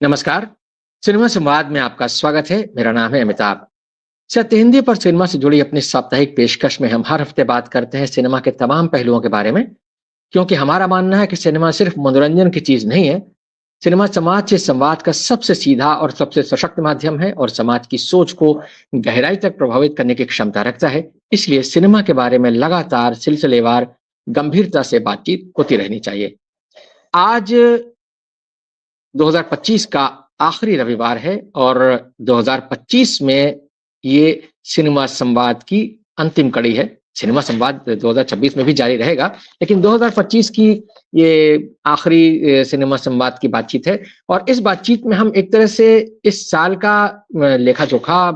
नमस्कार। सिनेमा संवाद में आपका स्वागत है। मेरा नाम है अमिताभ। सत्य हिंदी पर सिनेमा से जुड़ी अपनी साप्ताहिक पेशकश में हम हर हफ्ते बात करते हैं सिनेमा के तमाम पहलुओं के बारे में, क्योंकि हमारा मानना है कि सिनेमा सिर्फ मनोरंजन की चीज नहीं है। सिनेमा समाज से संवाद का सबसे सीधा और सबसे सशक्त माध्यम है और समाज की सोच को गहराई तक प्रभावित करने की क्षमता रखता है। इसलिए सिनेमा के बारे में लगातार सिलसिलेवार गंभीरता से बातचीत होती रहनी चाहिए। आज 2025 का आखिरी रविवार है और 2025 में ये सिनेमा संवाद की अंतिम कड़ी है। सिनेमा संवाद 2026 में भी जारी रहेगा, लेकिन 2025 की ये आखिरी सिनेमा संवाद की बातचीत है और इस बातचीत में हम एक तरह से इस साल का लेखा-जोखा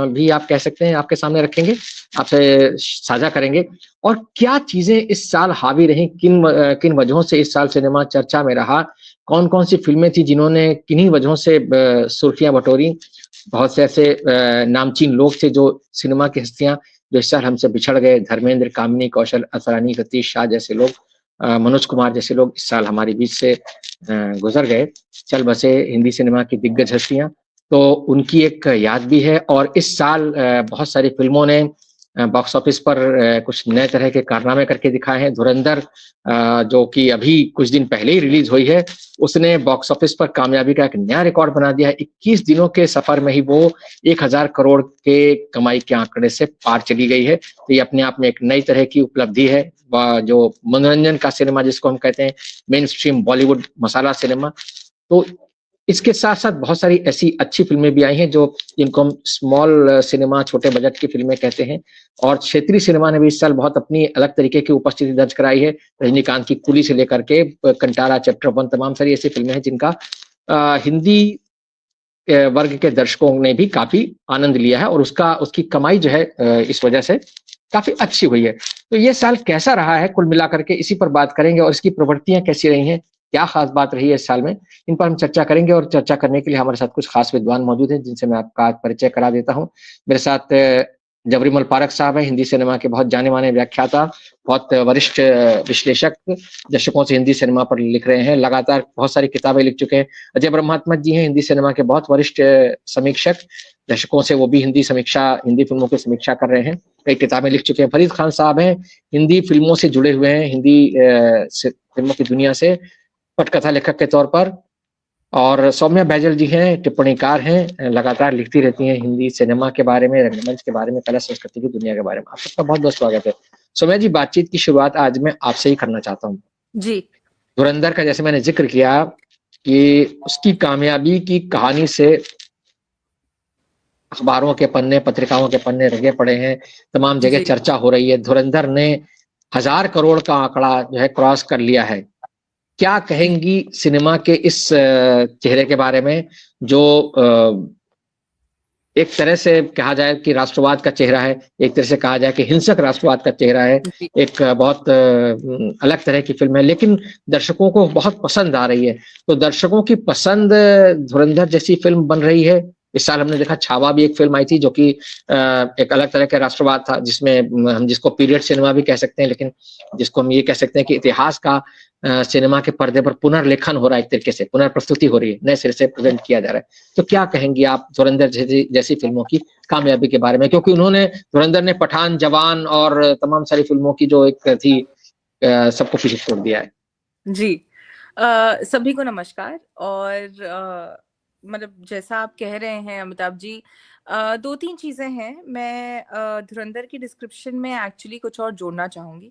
भी आप कह सकते हैं, आपके सामने रखेंगे, आपसे साझा करेंगे और क्या चीज़ें इस साल हावी रहीं, किन वजहों से इस साल सिनेमा चर्चा में रहा, कौन-कौन सी फ़िल्में थी जिन्होंने किन्हीं वजहों से सुर्खियाँ बटोरी। बहुत से ऐसे नामचीन लोग थे जो सिनेमा की हस्तियाँ जो इस साल हमसे बिछड़ गए, धर्मेंद्र, कामिनी कौशल, असरानी, रतीश शाह जैसे लोग, मनोज कुमार जैसे लोग इस साल हमारे बीच से गुज़र गए, चल बसे हिंदी सिनेमा की दिग्गज हस्तियाँ। तो उनकी एक याद भी है और इस साल बहुत सारी फ़िल्मों ने बॉक्स ऑफिस पर कुछ नए तरह के कारनामे करके दिखाए हैं। धुरंधर जो कि अभी कुछ दिन पहले ही रिलीज़ हुई है, उसने बॉक्स ऑफिस पर कामयाबी का एक नया रिकॉर्ड बना दिया है। 21 दिनों के सफ़र में ही वो 1000 करोड़ के कमाई के आंकड़े से पार चली गई है। तो ये अपने आप में एक नई तरह की उपलब्धि है। व जो मनोरंजन का सिनेमा जिसको हम कहते हैं, मेन स्ट्रीम बॉलीवुड मसाला सिनेमा, तो इसके साथ-साथ बहुत सारी ऐसी अच्छी फ़िल्में भी आई हैं जो जिनको हम स्मॉल सिनेमा, छोटे बजट की फ़िल्में कहते हैं और क्षेत्रीय सिनेमा ने भी इस साल बहुत अपनी अलग तरीके की उपस्थिति दर्ज कराई है। रजनीकांत की कुली से लेकर के कंटारा, चैप्टर 1 तमाम सारी ऐसी फ़िल्में हैं जिनका हिंदी वर्ग के दर्शकों ने भी काफ़ी आनंद लिया है और उसकी कमाई जो है इस वजह से काफ़ी अच्छी हुई है। तो ये साल कैसा रहा है कुल मिलाकर के इसी पर बात करेंगे और इसकी प्रवृत्तियाँ कैसी रही हैं? क्या ख़ास बात रही है इस साल में? इन पर हम चर्चा करेंगे और चर्चा करने के लिए हमारे साथ कुछ ख़ास विद्वान मौजूद हैं जिनसे मैं आपका आज परिचय करा देता हूँ। मेरे साथ जबरीमल पारख साहब हैं, हिंदी सिनेमा के बहुत जाने-माने व्याख्याता, बहुत वरिष्ठ विश्लेषक, दशकों से हिंदी सिनेमा पर लिख रहे हैं, लगातार बहुत सारी किताबें लिख चुके हैं। अजय ब्रह्मात्मज जी हैं, हिंदी सिनेमा के बहुत वरिष्ठ समीक्षक, दशकों से वो भी हिंदी फ़िल्मों की समीक्षा कर रहे हैं, कई किताबें लिख चुके हैं। फरीद खान साहब हैं, हिंदी फ़िल्मों से जुड़े हुए हैं, हिंदी फ़िल्मों की दुनिया से पटकथा लेखक के तौर पर और सौम्या बैजल जी हैं, टिप्पणीकार हैं, लगातार लिखती रहती हैं हिंदी सिनेमा के बारे में, रंगमंच के बारे में, कला संस्कृति की दुनिया के बारे में। आप सबका बहुत-बहुत स्वागत है। सौम्या जी, बातचीत की शुरुआत आज मैं आपसे ही करना चाहता हूँ। जी। धुरंधर का जैसे मैंने ज़िक्र किया कि उसकी कामयाबी की कहानी से अखबारों के पन्ने, पत्रिकाओं के पन्ने रंगे पड़े हैं, तमाम जगह जी। चर्चा हो रही है। धुरंधर ने 1000 करोड़ का आंकड़ा जो है क्रॉस कर लिया है। क्या कहेंगी सिनेमा के इस चेहरे के बारे में जो एक तरह से कहा जाए कि राष्ट्रवाद का चेहरा है, एक तरह से कहा जाए कि हिंसक राष्ट्रवाद का चेहरा है। जी। एक बहुत अलग तरह की फ़िल्म है, लेकिन दर्शकों को बहुत पसंद आ रही है। तो दर्शकों की पसंद धुरंधर जैसी फ़िल्म बन रही है। इस साल हमने देखा छावा भी एक फ़िल्म आई थी जो कि एक अलग तरह का राष्ट्रवाद था जिसमें हम जिसको पीरियड सिनेमा भी कह सकते हैं, लेकिन जिसको हम ये कह सकते हैं कि इतिहास का सिनेमा के पर्दे पर पुनर्लेखन हो रहा है, एक तरीके से पुनर्प्रस्तुति हो रही है, नए सिरे से प्रेज़ेंट किया जा रहा है। तो क्या कहेंगी आप धुरंधर जैसी फ़िल्मों की कामयाबी के बारे में? क्योंकि धुरंधर ने पठान, जवान और तमाम सारी फ़िल्मों की जो एक थी सबको पीछे छोड़ दिया है। जी। सभी को नमस्कार और मतलब जैसा आप कह रहे हैं अमिताभ जी, 2-3 चीज़ें हैं। मैं धुरंधर की डिस्क्रिप्शन में एक्चुअली कुछ और जोड़ना चाहूँगी।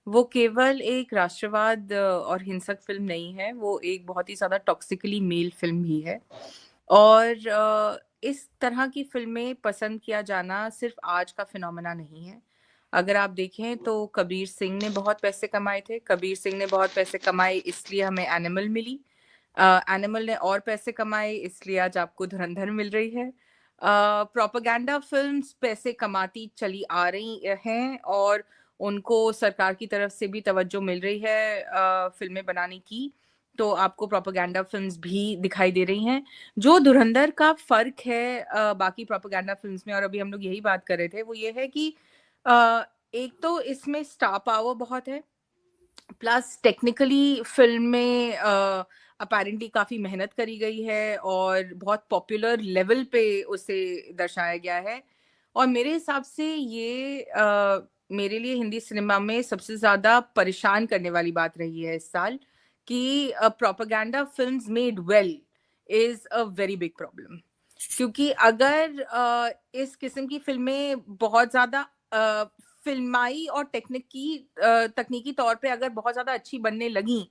वो केवल एक राष्ट्रवाद और हिंसक फ़िल्म नहीं है, वो एक बहुत ही ज़्यादा टॉक्सिकली मेल फ़िल्म भी है। और इस तरह की फ़िल्में पसंद किया जाना सिर्फ़ आज का फिनोमेना नहीं है। अगर आप देखें तो कबीर सिंह ने बहुत पैसे कमाए थे। कबीर सिंह ने बहुत पैसे कमाए इसलिए हमें एनिमल मिली। एनिमल ने और पैसे कमाए इसलिए आज आपको धुरंधर मिल रही है। प्रोपेगेंडा फ़िल्म्स पैसे कमाती चली आ रही हैं और उनको सरकार की तरफ से भी तवज्जो मिल रही है फ़िल्में बनाने की, तो आपको प्रोपेगेंडा फ़िल्म्स भी दिखाई दे रही हैं। जो धुरंधर का फ़र्क है बाकी प्रोपेगेंडा फ़िल्म्स में और अभी हम लोग यही बात कर रहे थे, वो ये है कि एक तो इसमें स्टार पावर बहुत है, प्लस टेक्निकली फ़िल्म में अपेरेंटली काफी मेहनत करी गई है और बहुत पॉपुलर लेवल पे उसे दर्शाया गया है। और मेरे हिसाब से ये मेरे लिए हिंदी सिनेमा में सबसे ज्यादा परेशान करने वाली बात रही है इस साल कि propaganda films made well is a very big problem. क्योंकि अगर इस किस्म की फिल्में बहुत ज्यादा फिल्माई और तकनीकी तौर पे अगर बहुत ज्यादा अच्छी बनने लगी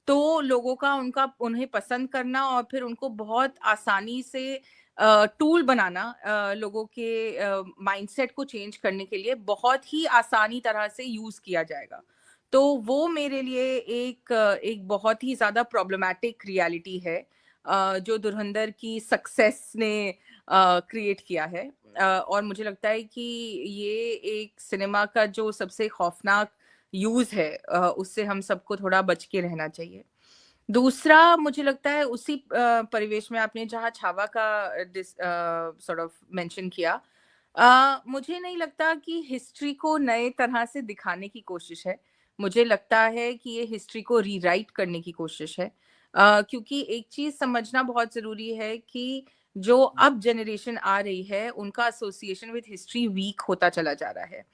तो लोगों का उन्हें पसंद करना और फिर उनको बहुत आसानी से टूल बनाना लोगों के माइंडसेट को चेंज करने के लिए बहुत ही आसानी तरह से यूज किया जाएगा। तो वो मेरे लिए एक बहुत ही ज्यादा प्रॉब्लमैटिक रियलिटी है जो धुरंधर की सक्सेस ने क्रिएट किया है। और मुझे लगता है कि ये एक सिनेमा का जो सबसे खौफनाक यूज है उससे हम सबको थोड़ा बच के रहना चाहिए। दूसरा मुझे लगता है उसी परिवेश में आपने जहाँ छावा का सॉर्ट ऑफ मेंशन किया, मुझे नहीं लगता कि हिस्ट्री को नए तरह से दिखाने की कोशिश है। मुझे लगता है कि ये हिस्ट्री को रीराइट करने की कोशिश है। क्योंकि एक चीज समझना बहुत जरूरी है कि जो अब जनरेशन आ रही है उनका एसोसिएशन विद हिस्ट्री वीक होता चला जा रहा है।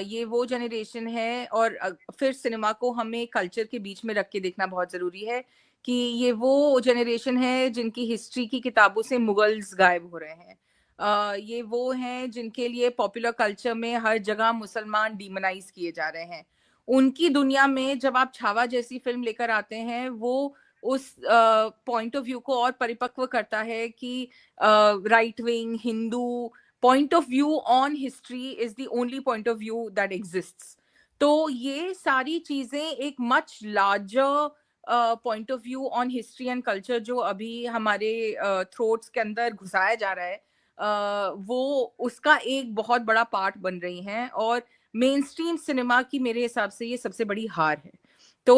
ये वो जनरेशन है और फिर सिनेमा को हमें कल्चर के बीच में रख के देखना बहुत जरूरी है कि ये वो जनरेशन है जिनकी हिस्ट्री की किताबों से मुगल्स गायब हो रहे हैं। ये वो हैं जिनके लिए पॉपुलर कल्चर में हर जगह मुसलमान डीमोनाइज किए जा रहे हैं। उनकी दुनिया में जब आप छावा जैसी फिल्म लेकर आते हैं वो उस पॉइंट ऑफ व्यू को और परिपक्व करता है कि right wing Hindu point of view on history is the only point of view that exists। तो ये सारी चीजें एक much larger point of view on history and culture जो अभी हमारे throats के अंदर घुसाया जा रहा है वो उसका एक बहुत बड़ा पार्ट बन रही हैं और मेन स्ट्रीम सिनेमा की मेरे हिसाब से ये सबसे बड़ी हार है। तो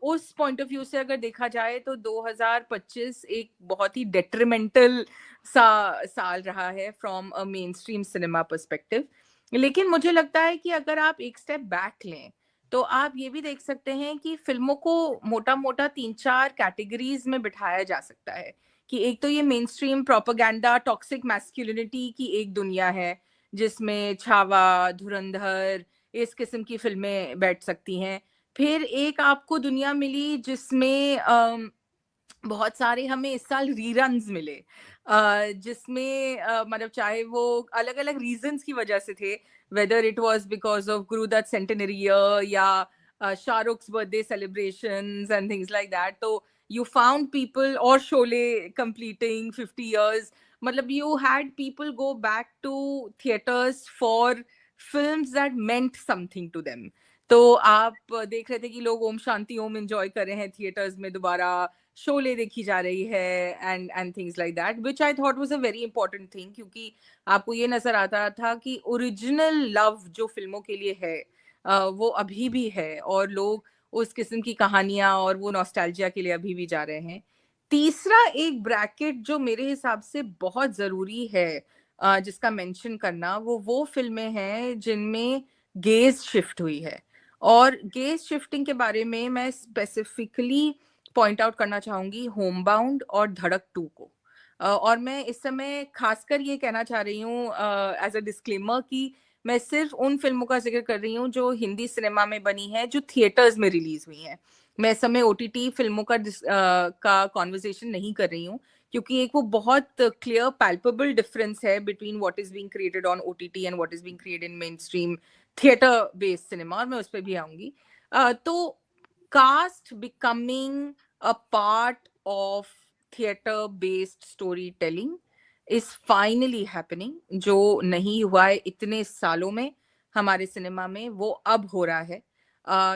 उस पॉइंट ऑफ व्यू से अगर देखा जाए तो 2025 एक बहुत ही डेट्रीमेंटल साल रहा है from a main stream cinema perspective. लेकिन मुझे लगता है कि अगर आप एक स्टेप बैक लें तो आप ये भी देख सकते हैं कि फिल्मों को मोटा मोटा 3-4 कैटेगरीज में बिठाया जा सकता है कि एक तो ये main stream propaganda toxic masculinity की एक दुनिया है जिसमें छावा धुरंधर इस किस्म की फिल्में बैठ सकती हैं। फिर एक आपको दुनिया मिली जिसमें बहुत सारे हमें इस साल रीरन्स मिले जिसमें मतलब चाहे वो अलग अलग रीजंस की वजह से थे, whether it was because of Guru Dutt centenary year या Shahrukh's birthday celebrations and things like that. तो यू फाउंड पीपल और शोले कंप्लीटिंग 50 इयर्स, मतलब you had people go back to theatres for films that meant something to them. तो आप देख रहे थे कि लोग ओम शांति ओम एंजॉय कर रहे हैं थिएटर्स में, दोबारा शोले देखी जा रही है and things like that, which I thought was a very important thing क्योंकि आपको ये नजर आता था कि ओरिजिनल लव जो फिल्मों के लिए है वो अभी भी है और लोग उस किस्म की कहानियां और वो नॉस्टैल्जिया के लिए अभी भी जा रहे हैं। तीसरा एक ब्रैकेट जो मेरे हिसाब से बहुत जरूरी है जिसका मेंशन करना, वो फिल्में हैं जिनमें गेज शिफ्ट हुई है। और गेज शिफ्टिंग के बारे में मैं स्पेसिफिकली पॉइंट आउट करना चाहूंगी होम बाउंड और धड़क 2 को। और मैं इस समय खासकर ये कहना चाह रही हूँ एज अ डिस्क्लेमर कि मैं सिर्फ उन फिल्मों का जिक्र कर रही हूँ जो हिंदी सिनेमा में बनी है जो थिएटर्स में रिलीज हुई हैं। मैं इस समय ओटीटी फिल्मों का कॉन्वर्सेशन नहीं कर रही हूँ क्योंकि एक वो बहुत क्लियर पैल्पेबल डिफरेंस है between what is being created on OTT and what is being created in mainstream theatre based cinema, और मैं उस पर भी आऊंगी। तो cast becoming a part of theater based storytelling is finally happening, जो नहीं हुआ है इतने सालों में हमारे सिनेमा में, वो अब हो रहा है।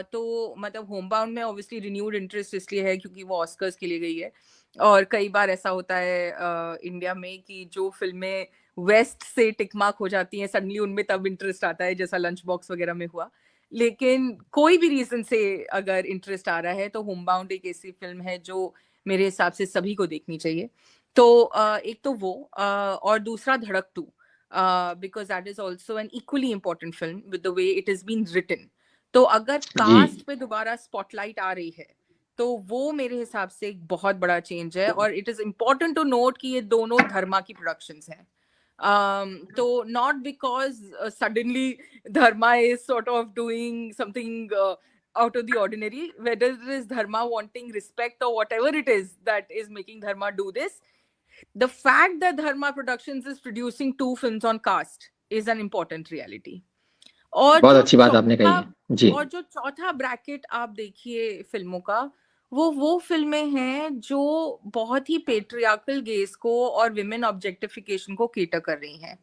तो मतलब होम बाउंड में ऑब्वियसली रिन्यूड इंटरेस्ट इसलिए है क्योंकि वो ऑस्कर्स के लिए गई है और कई बार ऐसा होता है इंडिया में कि जो फिल्में वेस्ट से टिक मार्क हो जाती हैं सडनली उनमें तब इंटरेस्ट आता है, जैसा लंच बॉक्स वगैरह में हुआ। लेकिन कोई भी रीजन से अगर इंटरेस्ट आ रहा है तो होम बाउंड एक ऐसी फिल्म है जो मेरे हिसाब से सभी को देखनी चाहिए। तो एक तो वो और दूसरा Dhadak 2 because that is also an equally important film with the way it is been written. तो अगर जी कास्ट पे दोबारा स्पॉटलाइट आ रही है तो वो मेरे हिसाब से एक बहुत बड़ा चेंज है, और it is important to note कि ये दोनों धर्मा की प्रोडक्शंस हैं. तो not because suddenly dharma is sort of doing something out of the ordinary, whether it is dharma wanting respect or whatever it is that is making dharma do this. The fact that dharma productions is producing 2 films on cast is an important reality. और बहुत जो अच्छी बात आपने कही है जी. और जो चौथा ब्रैकेट आप देखिए फिल्मों का, वो फिल्में हैं जो बहुत ही पेट्रियार्कल गेज को और विमेन ऑब्जेक्टिफिकेशन को केटर कर रही हैं.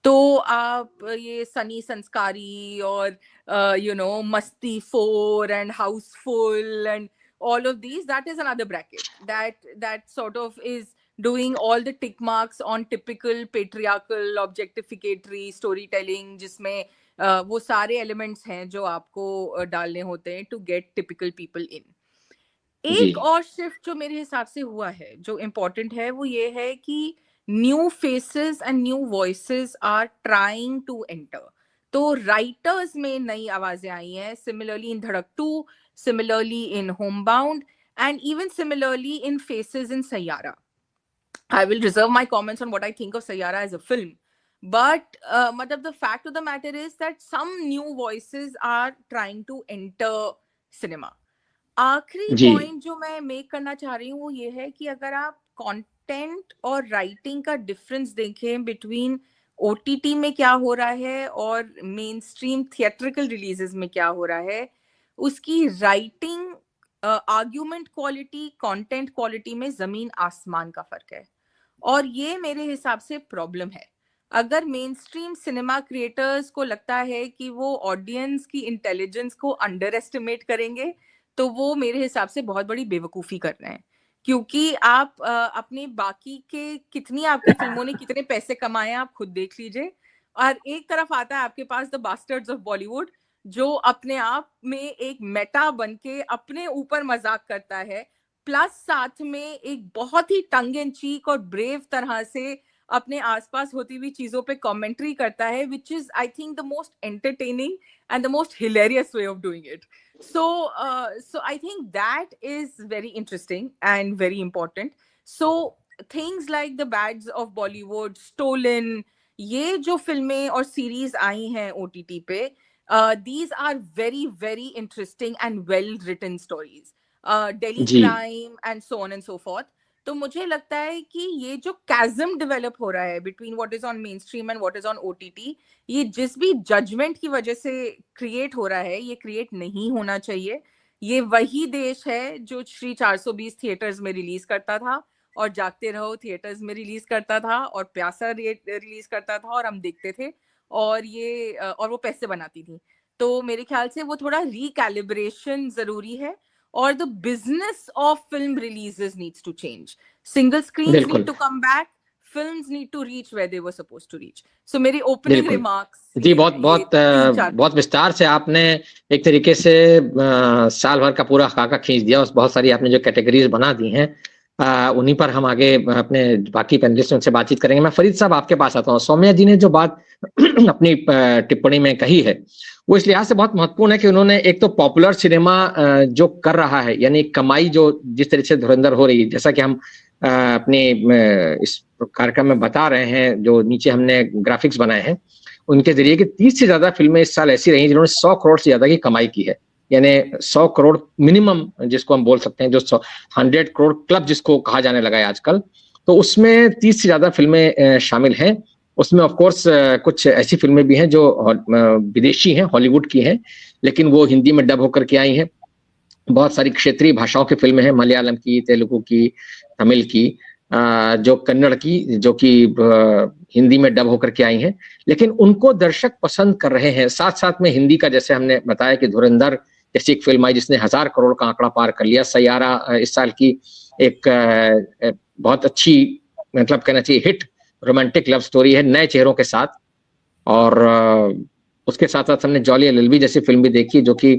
तो आप ये सनी संस्कारी और मस्ती 4 and Housefull and all of these, that is another bracket that sort of is doing all the tick marks on typical patriarchal objectificatory storytelling, जिसमें वो सारे एलिमेंट्स हैं जो आपको डालने होते हैं to get typical people in. एक और शिफ्ट जो मेरे हिसाब से हुआ है जो इम्पोर्टेंट है वो ये है कि new faces and new voices are trying to enter. तो राइटर्स में नई आवाजें आई हैं, similarly in Dhadak 2, similarly in Homebound, and even similarly in faces in Saiyaara. I will reserve my comments on what I think of Sayyara as a film. But the fact of the matter is that some new voices are trying to enter cinema. आखिरी point जो मैं make करना चाह रही हूँ वो ये है कि अगर आप कंटेंट और राइटिंग का डिफरेंस देखें बिटवीन OTT में क्या हो रहा है और मेन स्ट्रीम थिएट्रिकल रिलीजेस में क्या हो रहा है, उसकी writing, argument quality, content quality में जमीन आसमान का फर्क है. और ये मेरे हिसाब से प्रॉब्लम है. अगर मेन स्ट्रीम सिनेमा क्रिएटर्स को लगता है कि वो ऑडियंस की इंटेलिजेंस को अंडर एस्टिमेट करेंगे तो वो मेरे हिसाब से बहुत बड़ी बेवकूफ़ी कर रहे हैं. क्योंकि आप अपने बाकी के कितनी आपकी फिल्मों ने कितने पैसे कमाए आप खुद देख लीजिए. और एक तरफ आता है आपके पास द बास्टर्ड्स ऑफ बॉलीवुड जो अपने आप में एक मेटा बन के अपने ऊपर मजाक करता है, प्लस साथ में एक बहुत ही टंग एंड चीक और ब्रेव तरह से अपने आसपास होती हुई चीजों पे कमेंट्री करता है, which is I think the most entertaining and the most hilarious way of doing it. So I think that is very interesting and very important. So things like the Bads of Bollywood, Stolen, ये जो फिल्में और series आई हैं OTT पे, these are very very interesting and well written stories. Delhi Crime and so on and so forth. तो मुझे लगता है कि ये जो chasm develop हो रहा है between what is on mainstream and what is on OTT, ये जिस भी judgment की वजह से create हो रहा है, ये create नहीं होना चाहिए. ये वही देश है जो श्री 420 थिएटर्स में रिलीज करता था और जागते रहो थिएटर्स में रिलीज करता था और प्यासा रिलीज करता था और हम देखते थे और वो पैसे बनाती थी. तो मेरे ख्याल से वो थोड़ा रिकैलिब्रेशन जरूरी है. और the business of film releases needs to change. Single screens need to come back. Films need to reach where they were supposed to reach. So मेरी opening remarks. जी बहुत विस्तार से आपने एक तरीके से साल भर का पूरा खाका खींच दिया. उस बहुत सारी आपने जो कैटेगरीज बना दी हैं उन्हीं पर हम आगे अपने बाकी पैनलिस्टों से बातचीत करेंगे. मैं फरीद साहब आपके पास आता हूँ. सौम्या जी ने जो बात अपनी टिप्पणी में कही है वो इस लिहाज से बहुत महत्वपूर्ण है कि उन्होंने एक तो पॉपुलर सिनेमा जो कर रहा है यानी कमाई जो जिस तरह से धुरंधर हो रही है, जैसा कि हम अपने इस कार्यक्रम में बता रहे हैं, जो नीचे हमने ग्राफिक्स बनाए हैं उनके जरिए कि 30 से ज्यादा फिल्में इस साल ऐसी रही जिन्होंने 100 करोड़ से ज्यादा की कमाई की है. यानी 100 करोड़ मिनिमम जिसको हम बोल सकते हैं, जो 100 करोड़ क्लब जिसको कहा जाने लगा है आजकल, तो उसमें 30 से ज्यादा फिल्में शामिल हैं. उसमें ऑफ कोर्स कुछ ऐसी फिल्में भी हैं जो विदेशी हैं, हॉलीवुड की हैं, लेकिन वो हिंदी में डब होकर के आई हैं. बहुत सारी क्षेत्रीय भाषाओं की फिल्में हैं, मलयालम की, तेलुगु की, तमिल की, जो कन्नड़ की, जो कि हिंदी में डब होकर के आई हैं. लेकिन उनको दर्शक पसंद कर रहे हैं. साथ साथ में हिंदी का, जैसे हमने बताया कि धुरंधर जैसी एक फिल्म आई जिसने 1000 करोड़ का आंकड़ा पार कर लिया. सैयारा इस साल की एक बहुत अच्छी, मतलब कहना चाहिए हिट रोमांटिक लव स्टोरी है नए चेहरों के साथ. और उसके साथ साथ हमने जॉली एलएलबी जैसी फिल्म भी देखी जो कि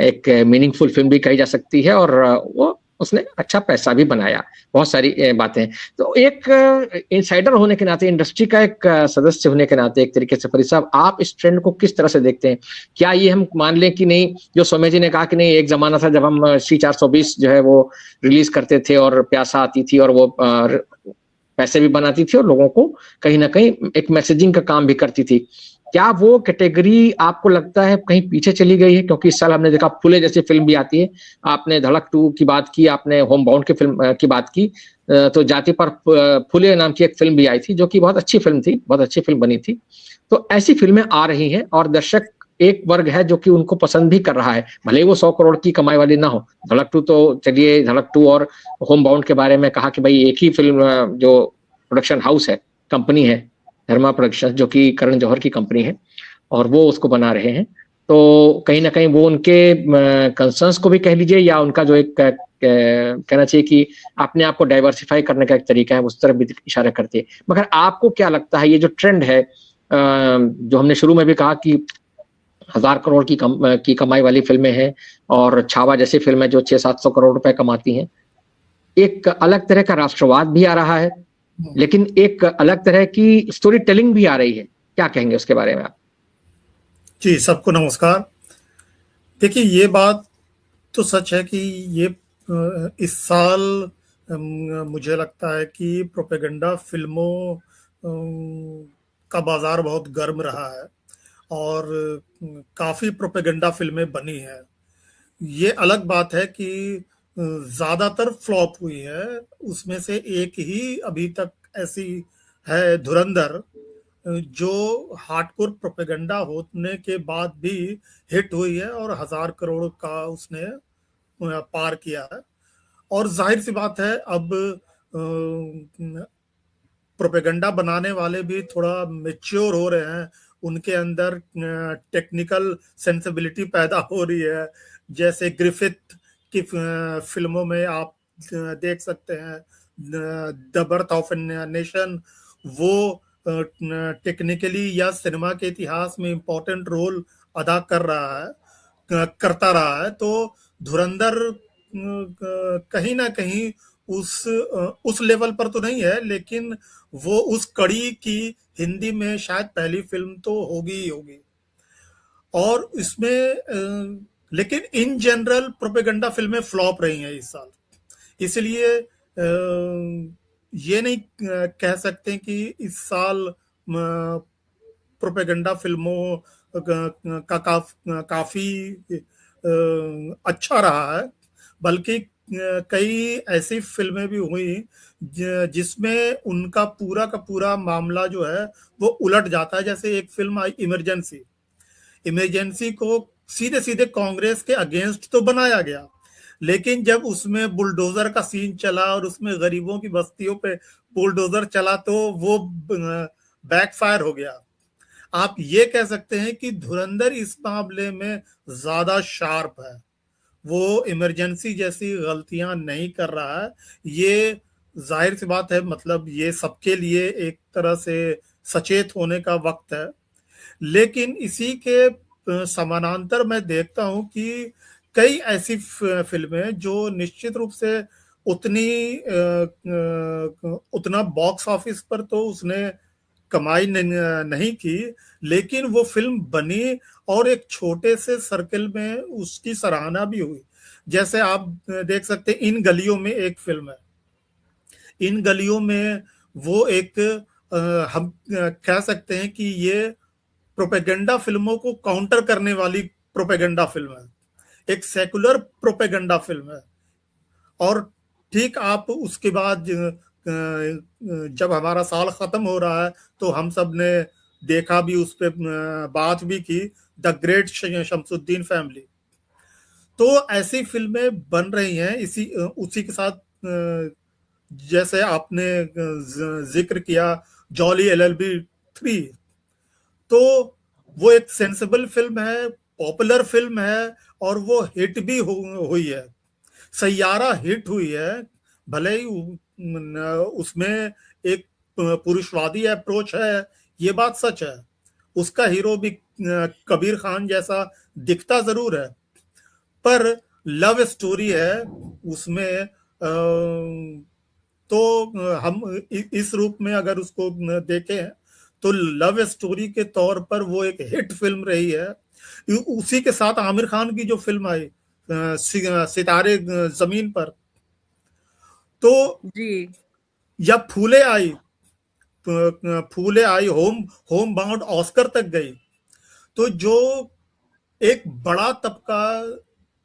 एक मीनिंगफुल फिल्म भी कही जा सकती है. और वो उसने अच्छा पैसा भी बनाया, बहुत सारी बातें। तो एक इनसाइडर होने के नाते, इंडस्ट्री का एक सदस्य होने के नाते, एक तरीके से फरीद साहब, आप इस ट्रेंड को किस तरह से देखते हैं? क्या ये हम मान लें कि नहीं, जो सौम्या जी ने कहा कि नहीं, एक जमाना था जब हम सी 420 जो है वो रिलीज करते थे और प्यासा आती थी और वो पैसे भी बनाती थी और लोगों को कहीं ना कहीं एक मैसेजिंग का काम भी करती थी। क्या वो कैटेगरी आपको लगता है कहीं पीछे चली गई है? क्योंकि इस साल हमने देखा फुले जैसी फिल्म भी आती है, आपने धड़क 2 की बात की, आपने होम बाउंड की फिल्म की बात की, तो जाति पर फुले नाम की एक फिल्म भी आई थी जो कि बहुत अच्छी फिल्म थी, बहुत अच्छी फिल्म बनी थी। तो ऐसी फिल्में आ रही हैं और दर्शक एक वर्ग है जो कि उनको पसंद भी कर रहा है, भले ही वो 100 करोड़ की कमाई वाली ना हो। धड़क 2 तो चलिए, धड़क 2 और होम बाउंड के बारे में कहा कि भाई एक ही फिल्म जो प्रोडक्शन हाउस है, कंपनी है, धर्मा प्रोडक्शन, जो कि करण जौहर की कंपनी है, और वो उसको बना रहे हैं। तो कहीं ना कहीं वो उनके कंसर्न्स को भी कह लीजिए, या उनका जो एक कहना चाहिए कि अपने आप को डाइवर्सिफाई करने का एक तरीका है, उस तरफ भी इशारा करते हैं। मगर आपको क्या लगता है, ये जो ट्रेंड है, जो हमने शुरू में भी कहा कि 1000 करोड़ की कमाई वाली फिल्में हैं और छावा जैसी फिल्में जो 600-700 करोड़ रुपए कमाती हैं, एक अलग तरह का राष्ट्रवाद भी आ रहा है, लेकिन एक अलग तरह की स्टोरी टेलिंग भी आ रही है। क्या कहेंगे उसके बारे में आप? जी, सबको नमस्कार। देखिए, ये बात तो सच है कि ये इस साल मुझे लगता है कि प्रोपेगेंडा फिल्मों का बाजार बहुत गर्म रहा है और काफी प्रोपेगेंडा फिल्में बनी हैं। ये अलग बात है कि ज्यादातर फ्लॉप हुई है, उसमें से एक ही अभी तक ऐसी है, धुरंधर, जो हार्डकोर प्रोपेगेंडा होने के बाद भी हिट हुई है और 1000 करोड़ का उसने पार किया है। और जाहिर सी बात है, अब प्रोपेगेंडा बनाने वाले भी थोड़ा मेच्योर हो रहे हैं, उनके अंदर टेक्निकल सेंसिबिलिटी पैदा हो रही है। जैसे ग्रिफिथ की फिल्मों में आप देख सकते हैं, the birth of a nation, वो टेक्निकली या सिनेमा के इतिहास में इम्पोर्टेंट रोल अदा करता रहा है। तो धुरंधर कहीं ना कहीं उस लेवल पर तो नहीं है, लेकिन वो उस कड़ी की हिंदी में शायद पहली फिल्म तो होगी ही होगी। और इसमें लेकिन इन जनरल प्रोपेगेंडा फिल्में फ्लॉप रही हैं इस साल, इसलिए ये नहीं कह सकते कि इस साल प्रोपेगेंडा फिल्मों का काफी अच्छा रहा है, बल्कि कई ऐसी फिल्में भी हुई जिसमें उनका पूरा का पूरा मामला जो है वो उलट जाता है। जैसे एक फिल्म आई इमरजेंसी को सीधे सीधे कांग्रेस के अगेंस्ट तो बनाया गया, लेकिन जब उसमें बुलडोजर का सीन चला और उसमें गरीबों की बस्तियों पे बुलडोजर चला तो वो बैकफायर हो गया। आप ये कह सकते हैं कि धुरंधर इस मामले में ज्यादा शार्प है, वो इमरजेंसी जैसी गलतियां नहीं कर रहा है। ये जाहिर सी बात है, मतलब ये सबके लिए एक तरह से सचेत होने का वक्त है। लेकिन इसी के समानांतर मैं देखता हूं कि कई ऐसी फिल्में जो निश्चित रूप से उतना बॉक्स ऑफिस पर तो उसने कमाई नहीं की, लेकिन वो फिल्म बनी और एक छोटे से सर्कल में उसकी सराहना भी हुई। जैसे आप देख सकते हैं, इन गलियों में एक फिल्म है, इन गलियों में वो एक हम कह सकते हैं कि ये प्रोपेगेंडा फिल्मों को काउंटर करने वाली प्रोपेगेंडा फिल्म है, एक सेकुलर प्रोपेगेंडा फिल्म है। और ठीक आप उसके बाद जब हमारा साल खत्म हो रहा है तो हम सब ने देखा भी, उस पर बात भी की, द ग्रेट शमसुद्दीन फैमिली। तो ऐसी फिल्में बन रही हैं। उसी के साथ जैसे आपने जिक्र किया जॉली LLB 3, तो वो एक सेंसिबल फिल्म है, पॉपुलर फिल्म है और वो हिट भी हुई है। सैयारा हिट हुई है, भले ही उसमें एक पुरुषवादी अप्रोच है, ये बात सच है। उसका हीरो भी कबीर खान जैसा दिखता जरूर है, पर लव स्टोरी है उसमें। तो हम इस रूप में अगर उसको देखें तो लव स्टोरी के तौर पर वो एक हिट फिल्म रही है। उसी के साथ आमिर खान की जो फिल्म आई सितारे जमीन पर, तो जी जब फूले आई, फूले आई होम होम बाउंड ऑस्कर तक गई, तो जो एक बड़ा तबका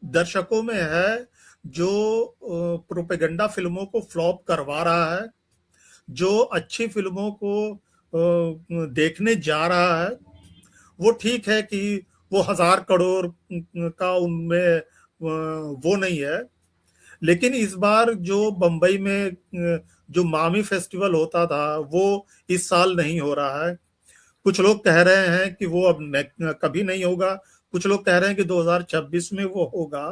दर्शकों में है जो प्रोपेगेंडा फिल्मों को फ्लॉप करवा रहा है, जो अच्छी फिल्मों को देखने जा रहा है, वो ठीक है कि वो 1,000 करोड़ का उनमें वो नहीं है। लेकिन इस बार जो बंबई में जो मामी फेस्टिवल होता था वो इस साल नहीं हो रहा है। कुछ लोग कह रहे हैं कि वो अब कभी नहीं होगा, कुछ लोग कह रहे हैं कि 2026 में वो होगा।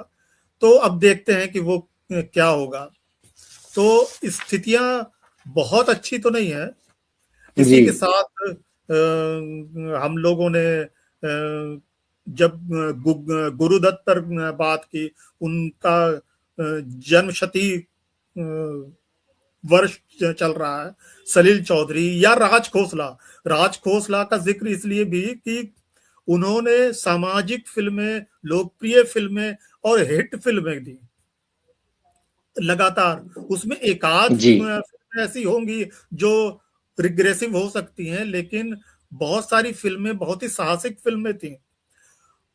तो अब देखते हैं कि वो क्या होगा। तो स्थितियां बहुत अच्छी तो नहीं है। इसी के साथ हम लोगों ने जब गुरुदत्त पर बात की, उनका जन्मशती वर्ष चल रहा है, सलील चौधरी या राज खोसला का जिक्र इसलिए भी कि उन्होंने सामाजिक फिल्में, लोकप्रिय फिल्में और हिट फिल्में दी लगातार। उसमें एकाध फिल्में ऐसी होंगी जो रिग्रेसिव हो सकती हैं, लेकिन बहुत सारी फिल्में बहुत ही साहसिक फिल्में थी।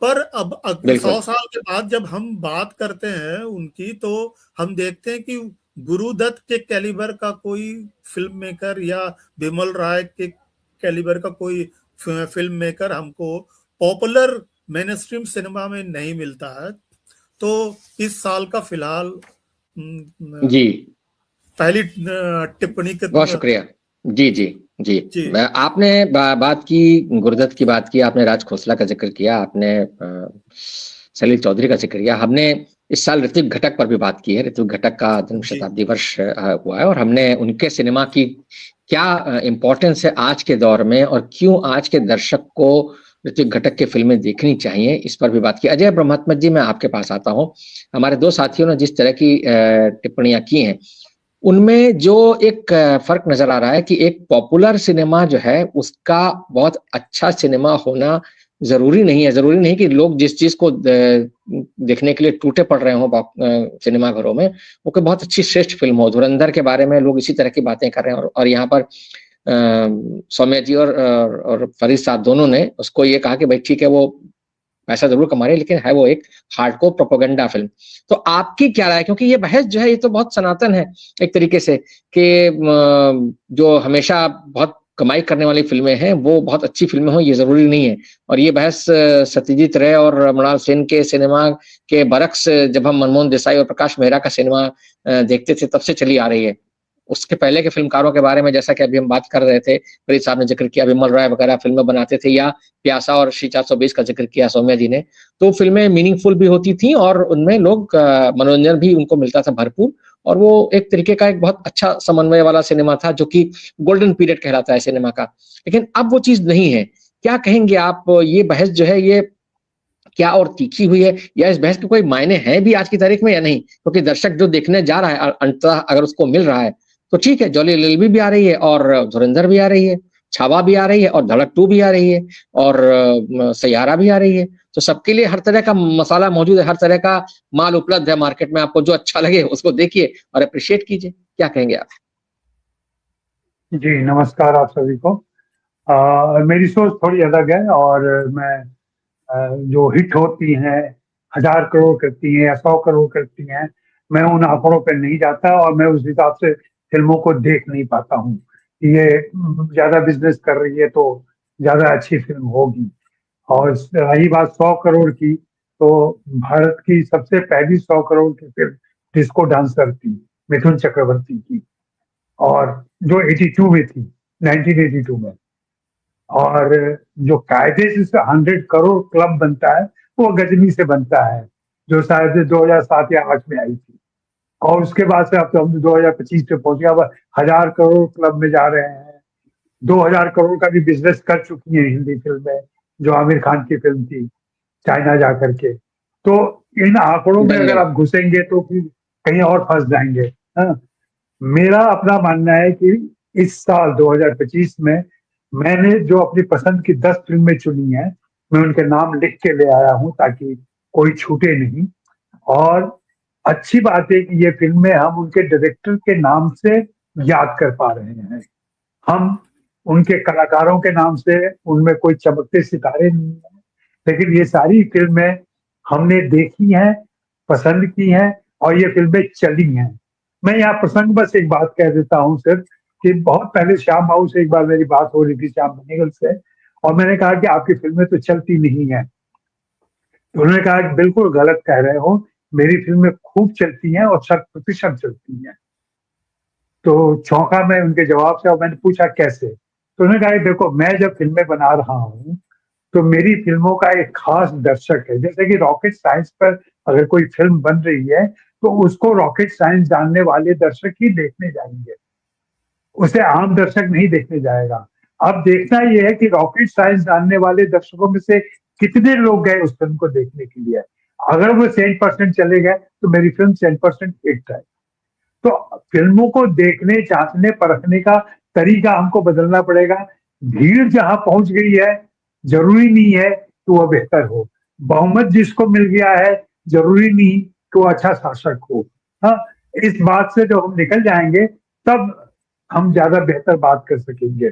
पर अब 100 साल के बाद जब हम बात करते हैं उनकी, तो हम देखते हैं कि गुरुदत्त के कैलिबर का कोई फिल्म मेकर या बिमल राय के कैलिबर का कोई फिल्म मेकर हमको पॉपुलर मेन स्ट्रीम सिनेमा में नहीं मिलता है। तो इस साल का फिलहाल जी पहली टिप्पणी के बहुत शुक्रिया। जी जी जी, जी। आपने बात की, गुरुदत्त की बात की, आपने राज खोसला का जिक्र किया, आपने सलील चौधरी का जिक्र किया। हमने इस साल ऋत्विक घटक पर भी बात की है। ऋत्विक घटक का जन्म शताब्दी वर्ष हुआ है और हमने उनके सिनेमा की क्या इम्पोर्टेंस है आज के दौर में और क्यों आज के दर्शक को ऋत्विक घटक की फिल्में देखनी चाहिए, इस पर भी बात की। अजय ब्रह्मात्मक जी, मैं आपके पास आता हूँ। हमारे दो साथियों ने जिस तरह की टिप्पणियां की हैं उनमें जो एक फर्क नजर आ रहा है कि एक पॉपुलर सिनेमा जो है उसका बहुत अच्छा सिनेमा होना जरूरी नहीं है। जरूरी नहीं कि लोग जिस चीज को देखने के लिए टूटे पड़ रहे हो सिनेमा घरों में वो कोई बहुत अच्छी श्रेष्ठ फिल्म हो। धुरंधर के बारे में लोग इसी तरह की बातें कर रहे हैं और यहाँ पर सौम्या जी और फरीद साहब दोनों ने उसको ये कहा कि भाई ठीक है, वो पैसा जरूर कमा रहे लेकिन है वो एक हार्डकोर प्रोपेगेंडा फिल्म। तो आपकी क्या राय है? क्योंकि ये बहस जो है ये तो बहुत सनातन है एक तरीके से कि जो हमेशा बहुत कमाई करने वाली फिल्में हैं वो बहुत अच्छी फिल्में हो, ये जरूरी नहीं है। और ये बहस सत्यजीत रे और मृणाल सेन के सिनेमा के बरक्स जब हम मनमोहन देसाई और प्रकाश मेहरा का सिनेमा देखते थे तब से चली आ रही है। उसके पहले के फिल्मकारों के बारे में जैसा कि अभी हम बात कर रहे थे, फरीद साहब ने जिक्र किया, विमल राय वगैरह फिल्में बनाते थे, या प्यासा और श्री 420 का जिक्र किया सौम्या जी ने, तो फिल्में मीनिंगफुल भी होती थी और उनमें लोग मनोरंजन भी उनको मिलता था भरपूर। और वो एक तरीके का एक बहुत अच्छा समन्वय वाला सिनेमा था जो कि गोल्डन पीरियड कहलाता है सिनेमा का। लेकिन अब वो चीज नहीं है। क्या कहेंगे आप? ये बहस जो है ये क्या और तीखी हुई है या इस बहस के कोई मायने हैं भी आज की तारीख में या नहीं? क्योंकि दर्शक जो देखने जा रहा है अंततः अगर उसको मिल रहा है तो ठीक है, जॉली एलएलबी भी आ रही है और धुरंधर भी आ रही है, छावा भी आ रही है और धड़क 2 भी आ रही है और सैयारा भी आ रही है। तो सबके लिए हर तरह का मसाला मौजूद है, हर तरह का माल उपलब्ध है मार्केट में। आपको जो अच्छा लगे उसको देखिए और अप्रिशिएट कीजिए। क्या कहेंगे आप? जी नमस्कार आप सभी को। मेरी सोच थोड़ी अलग है और मैं जो हिट होती हैं 1,000 करोड़ करती हैं या 100 करोड़ करती हैं, मैं उन आंकड़ों पर नहीं जाता और मैं उस हिसाब से फिल्मों को देख नहीं पाता हूँ। ये ज्यादा बिजनेस कर रही है तो ज्यादा अच्छी फिल्म होगी। और रही बात 100 करोड़ की, तो भारत की सबसे पहली 100 करोड़ की फिल्म डिस्को डांसर थी, मिथुन चक्रवर्ती की, और जो 82 में थी, 1982 में। और जो कायदे से 100 करोड़ क्लब बनता है वो गजनी से बनता है, जो शायद 2007 या 2008 में आई थी। और उसके बाद से अब तो हम 2025 पे पहुंच गया, अब 1,000 करोड़ क्लब में जा रहे हैं। 2,000 करोड़ का भी बिजनेस कर चुकी है हिंदी फिल्में, जो आमिर खान की फिल्म थी चाइना जा करके। तो इन आंकड़ों में बन अगर गए। आप घुसेंगे तो फिर कहीं और फंस जाएंगे। हाँ, मेरा अपना मानना है कि इस साल 2025 में मैंने जो अपनी पसंद की 10 फिल्में चुनी है, मैं उनके नाम लिख के ले आया हूं ताकि कोई छूटे नहीं। और अच्छी बात है कि ये फिल्में हम उनके डायरेक्टर के नाम से याद कर पा रहे हैं। हम उनके कलाकारों के नाम से, उनमें कोई चमकते सितारे नहीं है, लेकिन ये सारी फिल्में हमने देखी हैं, पसंद की हैं और ये फिल्में चली हैं। मैं यहाँ प्रसंग बस एक बात कह देता हूँ सिर्फ कि बहुत पहले श्याम बाबू से एक बार मेरी बात हो रही थी, श्याम बेनेगल से, और मैंने कहा कि आपकी फिल्में तो चलती नहीं है। तो उन्होंने कहा कि बिल्कुल गलत कह रहे हो, मेरी फिल्में खूब चलती हैं और 100% चलती हैं। तो चौंका मैं उनके जवाब से और मैंने पूछा कैसे। तो उन्होंने कहा कि देखो, मैं जब फिल्में बना रहा हूँ तो मेरी फिल्मों का एक खास दर्शक है। जैसे कि रॉकेट साइंस पर अगर कोई फिल्म बन रही है तो उसको रॉकेट साइंस जानने वाले दर्शक ही देखने जाएंगे, उसे आम दर्शक नहीं देखने जाएगा। अब देखना यह है कि रॉकेट साइंस जानने वाले दर्शकों में से कितने लोग गए उस फिल्म को देखने के लिए। अगर वो 100% चले गए तो मेरी फिल्म 100% हिट है। तो फिल्मों को देखने, जांचने, परखने का तरीका हमको बदलना पड़ेगा। भीड़ जहां पहुंच गई है, जरूरी नहीं है कि वह बेहतर हो। बहुमत जिसको मिल गया है, जरूरी नहीं कि वो अच्छा शासक हो। हाँ, इस बात से जब हम निकल जाएंगे तब हम ज्यादा बेहतर बात कर सकेंगे।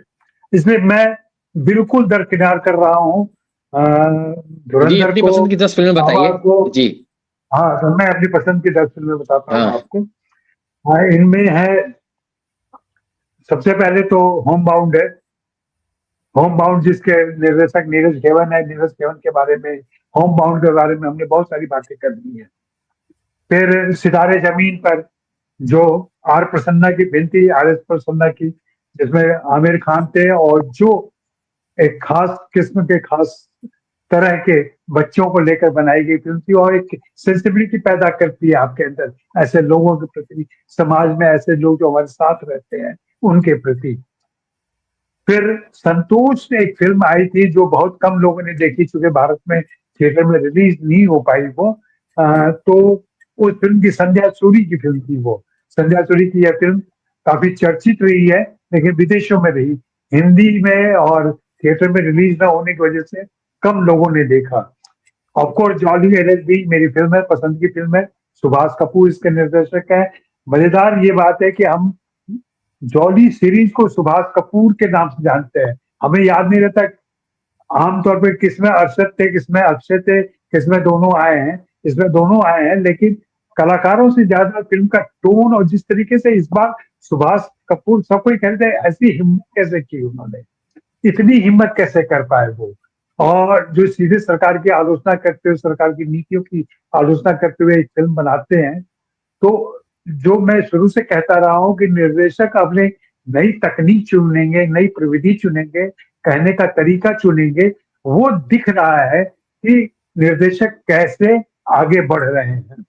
इसलिए मैं बिल्कुल दरकिनार कर रहा हूँ जी, धुरंधर अपनी को, पसंद की 10 फिल्में छावा बताइए। को। जी। हाँ, तो मैं अपनी पसंद की 10 फिल्में बताता हूँ हाँ। आपको। हाँ, इनमें है सबसे पहले तो होम बाउंड है। होम बाउंड जिसके निर्देशक नीरज खेवन है। नीरज खेवन के बारे में, होम बाउंड के बारे में हमने बहुत सारी बातें कर दी हैं। फिर सितारे जमीन पर, जो आर प्रसन्ना की फिल्म थी, आर एस प्रसन्ना की, जिसमें आमिर खान थे और जो एक खास किस्म के, खास तरह के बच्चों को लेकर बनाई गई फिल्म थी और एक सेंसिबिलिटी पैदा करती है आपके अंदर ऐसे लोगों के प्रति, समाज में ऐसे लोग जो हमारे साथ रहते हैं उनके प्रति। फिर संतोष एक फिल्म आई थी जो बहुत कम लोगों ने देखी, चूंकि भारत में थिएटर में रिलीज नहीं हो पाई वो। तो उस फिल्म की, संध्या सूरी की फिल्म थी वो। संध्या सूरी की यह फिल्म काफी चर्चित रही है, लेकिन विदेशों में रही, हिंदी में और थिएटर में रिलीज न होने की वजह से कम लोगों ने देखा। ऑफकोर्स जॉली एलएलबी मेरी फिल्म है, पसंद की फिल्म है। सुभाष कपूर इसके निर्देशक है। मजेदार ये बात है कि हम जॉली सीरीज को सुभाष कपूर के नाम से जानते हैं, हमें याद नहीं रहता आमतौर पर किसमें अरशद थे, किसमें अक्षय थे, किसमें दोनों आए हैं। इसमें दोनों आए हैं, लेकिन कलाकारों से ज्यादा फिल्म का टोन और जिस तरीके से इस बार सुभाष कपूर, सब कोई कहते हैं ऐसी हिम्मत कैसे की उन्होंने, इतनी हिम्मत कैसे कर पाए वो। और जो सीधे सरकार की आलोचना करते हुए, सरकार की नीतियों की आलोचना करते हुए एक फिल्म बनाते हैं, तो जो मैं शुरू से कहता रहा हूं कि निर्देशक अपने नई तकनीक चुनेंगे, नई प्रविधि चुनेंगे, कहने का तरीका चुनेंगे, वो दिख रहा है कि निर्देशक कैसे आगे बढ़ रहे हैं।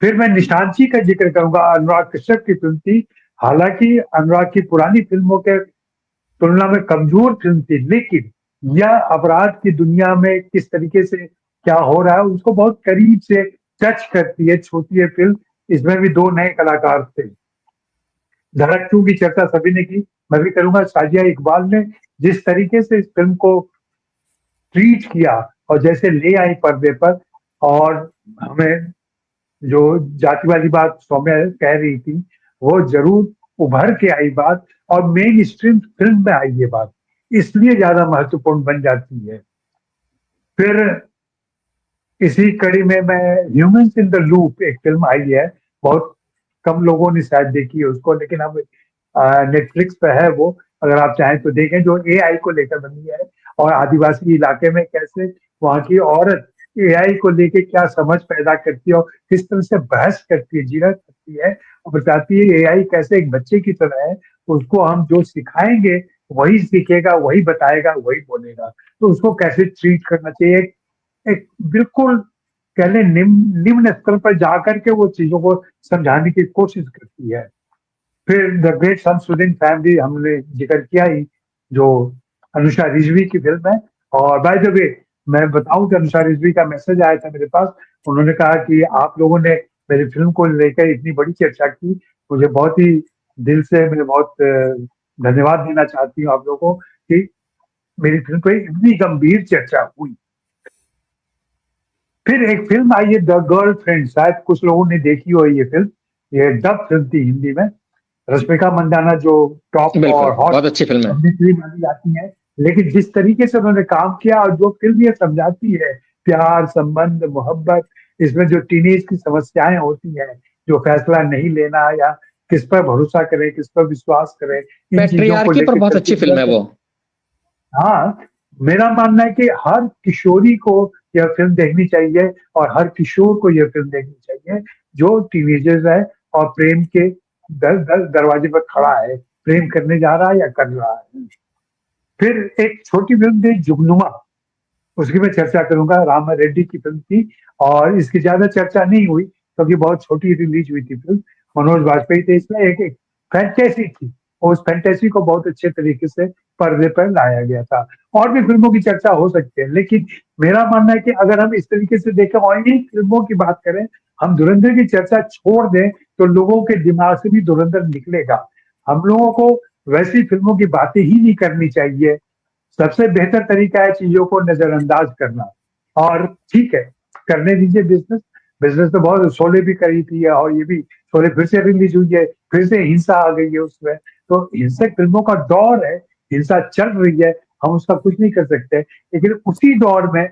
फिर मैं निशांची का जिक्र करूंगा। अनुराग कश्यप की फिल्म थी, हालांकि अनुराग की पुरानी फिल्मों के तुलना में कमजोर फिल्म थी, लेकिन यह अपराध की दुनिया में किस तरीके से क्या हो रहा है उसको बहुत करीब से टच करती है। छोटी है फिल्म, इसमें भी दो नए कलाकार थे। धड़क 2 की चर्चा सभी ने की, मैं भी करूंगा। साजिया इकबाल ने जिस तरीके से इस फिल्म को ट्रीट किया और जैसे ले आई पर्दे पर, और हमें जो जातिवादी बात सौम्या कह रही थी वो जरूर उभर के आई बात, और मेन स्ट्रीम फिल्म में आई ये बात, इसलिए ज्यादा महत्वपूर्ण बन जाती है। फिर इसी कड़ी में मैं ह्यूमंस इन द लूप, एक फिल्म आई है, बहुत कम लोगों ने शायद देखी है उसको, लेकिन अब नेटफ्लिक्स पे है वो, अगर आप चाहें तो देखें। जो एआई को लेकर बनी है और आदिवासी इलाके में कैसे वहां की औरत एआई को लेके क्या समझ पैदा करती है और किस तरह से बहस करती है, जिरह करती है, और बताती है एआई कैसे एक बच्चे की तरह है, उसको हम जो सिखाएंगे वही सीखेगा, वही बताएगा, वही बोलेगा, तो उसको कैसे ट्रीट करना चाहिए। एक बिल्कुल कह लें निम्न स्तर पर जाकर के वो चीजों को समझाने की कोशिश करती है। फिर द ग्रेट शमसुद्दीन फैमिली हमने जिक्र किया ही, जो अनुषा रिजवी की फिल्म है। और बाय द वे, मैं बताऊं कि अनुसार रिजवी का मैसेज आया था मेरे पास। उन्होंने कहा कि आप लोगों ने मेरी फिल्म को लेकर इतनी बड़ी चर्चा की, मुझे बहुत ही दिल से मैं बहुत धन्यवाद देना चाहती हूँ आप लोगों को कि मेरी फिल्म पे इतनी गंभीर चर्चा हुई। फिर एक फिल्म आई है द गर्लफ्रेंड, शायद कुछ लोगों ने देखी हो ये फिल्म। ये डब फिल्म थी हिंदी में, रश्मिका मंदाना जो टॉप और हॉट बहुत अच्छी फिल्म है। अभिनेत्री मानी जाती है, लेकिन जिस तरीके से उन्होंने काम किया और जो फिल्म ये समझाती है प्यार, संबंध, मोहब्बत, इसमें जो टीनेज की समस्याएं होती हैं, जो फैसला नहीं लेना या किस पर भरोसा करें, किस पर विश्वास करें, इन चीजों को पैट्रियार्की पर बहुत लेकर अच्छी फिल्म है वो। हाँ, मेरा मानना है कि हर किशोरी को यह फिल्म देखनी चाहिए और हर किशोर को यह फिल्म देखनी चाहिए जो टीनेजर्स है और प्रेम के दरवाजे पर खड़ा है, प्रेम करने जा रहा है या कर रहा है। फिर एक छोटी फिल्म थी जुगनुमा, उसकी मैं चर्चा करूंगा। राम रेड्डी की फिल्म थी और इसकी ज्यादा चर्चा नहीं हुई क्योंकि बहुत छोटी रिलीज हुई थी फिल्म। मनोज वाजपेयी थे इसमें। एक फैंटेसी थी और उस फैंटेसी को बहुत अच्छे तरीके से पर्दे पर लाया गया था। और भी फिल्मों की चर्चा हो सकती है, लेकिन मेरा मानना है कि अगर हम इस तरीके से देखें और इन्हीं फिल्मों की बात करें, हम धुरंधर की चर्चा छोड़ दें तो लोगों के दिमाग से भी धुरंधर निकलेगा। हम लोगों को वैसी फिल्मों की बातें ही नहीं करनी चाहिए। सबसे बेहतर तरीका है चीजों को नजरअंदाज करना। और ठीक है, करने दीजिए बिजनेस। बिजनेस तो बहुत, शोले भी करी थी और ये भी शोले फिर से रिलीज हुई है, फिर से हिंसा आ गई है उसमें। तो हिंसक फिल्मों का दौर है, हिंसा चल रही है, हम उसका कुछ नहीं कर सकते। लेकिन उसी दौर में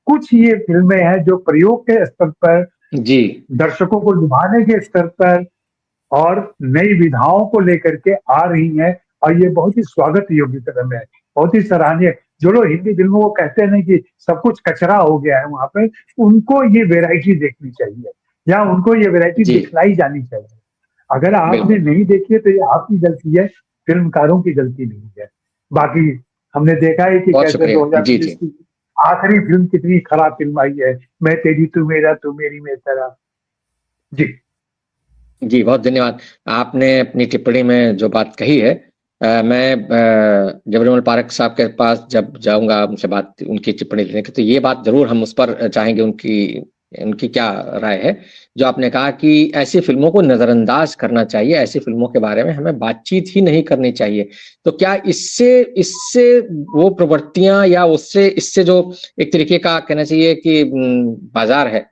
कुछ ये फिल्में हैं जो प्रयोग के स्तर पर, जी, दर्शकों को लुभाने के स्तर पर और नई विधाओं को लेकर के आ रही हैं। और ये बहुत ही स्वागत योग्य कदम है, बहुत ही सराहनीय। जो लोग हिंदी फिल्मों को कहते हैं कि सब कुछ कचरा हो गया है वहां पे, उनको ये वैरायटी देखनी चाहिए या उनको ये वैरायटी दिखलाई जानी चाहिए। अगर आपने नहीं देखी है तो ये आपकी गलती है, फिल्मकारों की गलती नहीं है। बाकी हमने देखा है कि कैसे 2020 की आखिरी फिल्म कितनी खराब फिल्म आई है, मैं तेरी तू मेरा तू मेरी मैं तेरा। जी जी, बहुत धन्यवाद। आपने अपनी टिप्पणी में जो बात कही है, मैं जबरीमल पारेख साहब के पास जब जाऊंगा उनसे बात, उनकी टिप्पणी लेने की, तो ये बात जरूर हम उस पर चाहेंगे उनकी क्या राय है। जो आपने कहा कि ऐसी फिल्मों को नजरअंदाज करना चाहिए, ऐसी फिल्मों के बारे में हमें बातचीत ही नहीं करनी चाहिए। तो क्या इससे वो प्रवृत्तियां या इससे जो एक तरीके का कहना चाहिए कि बाजार है,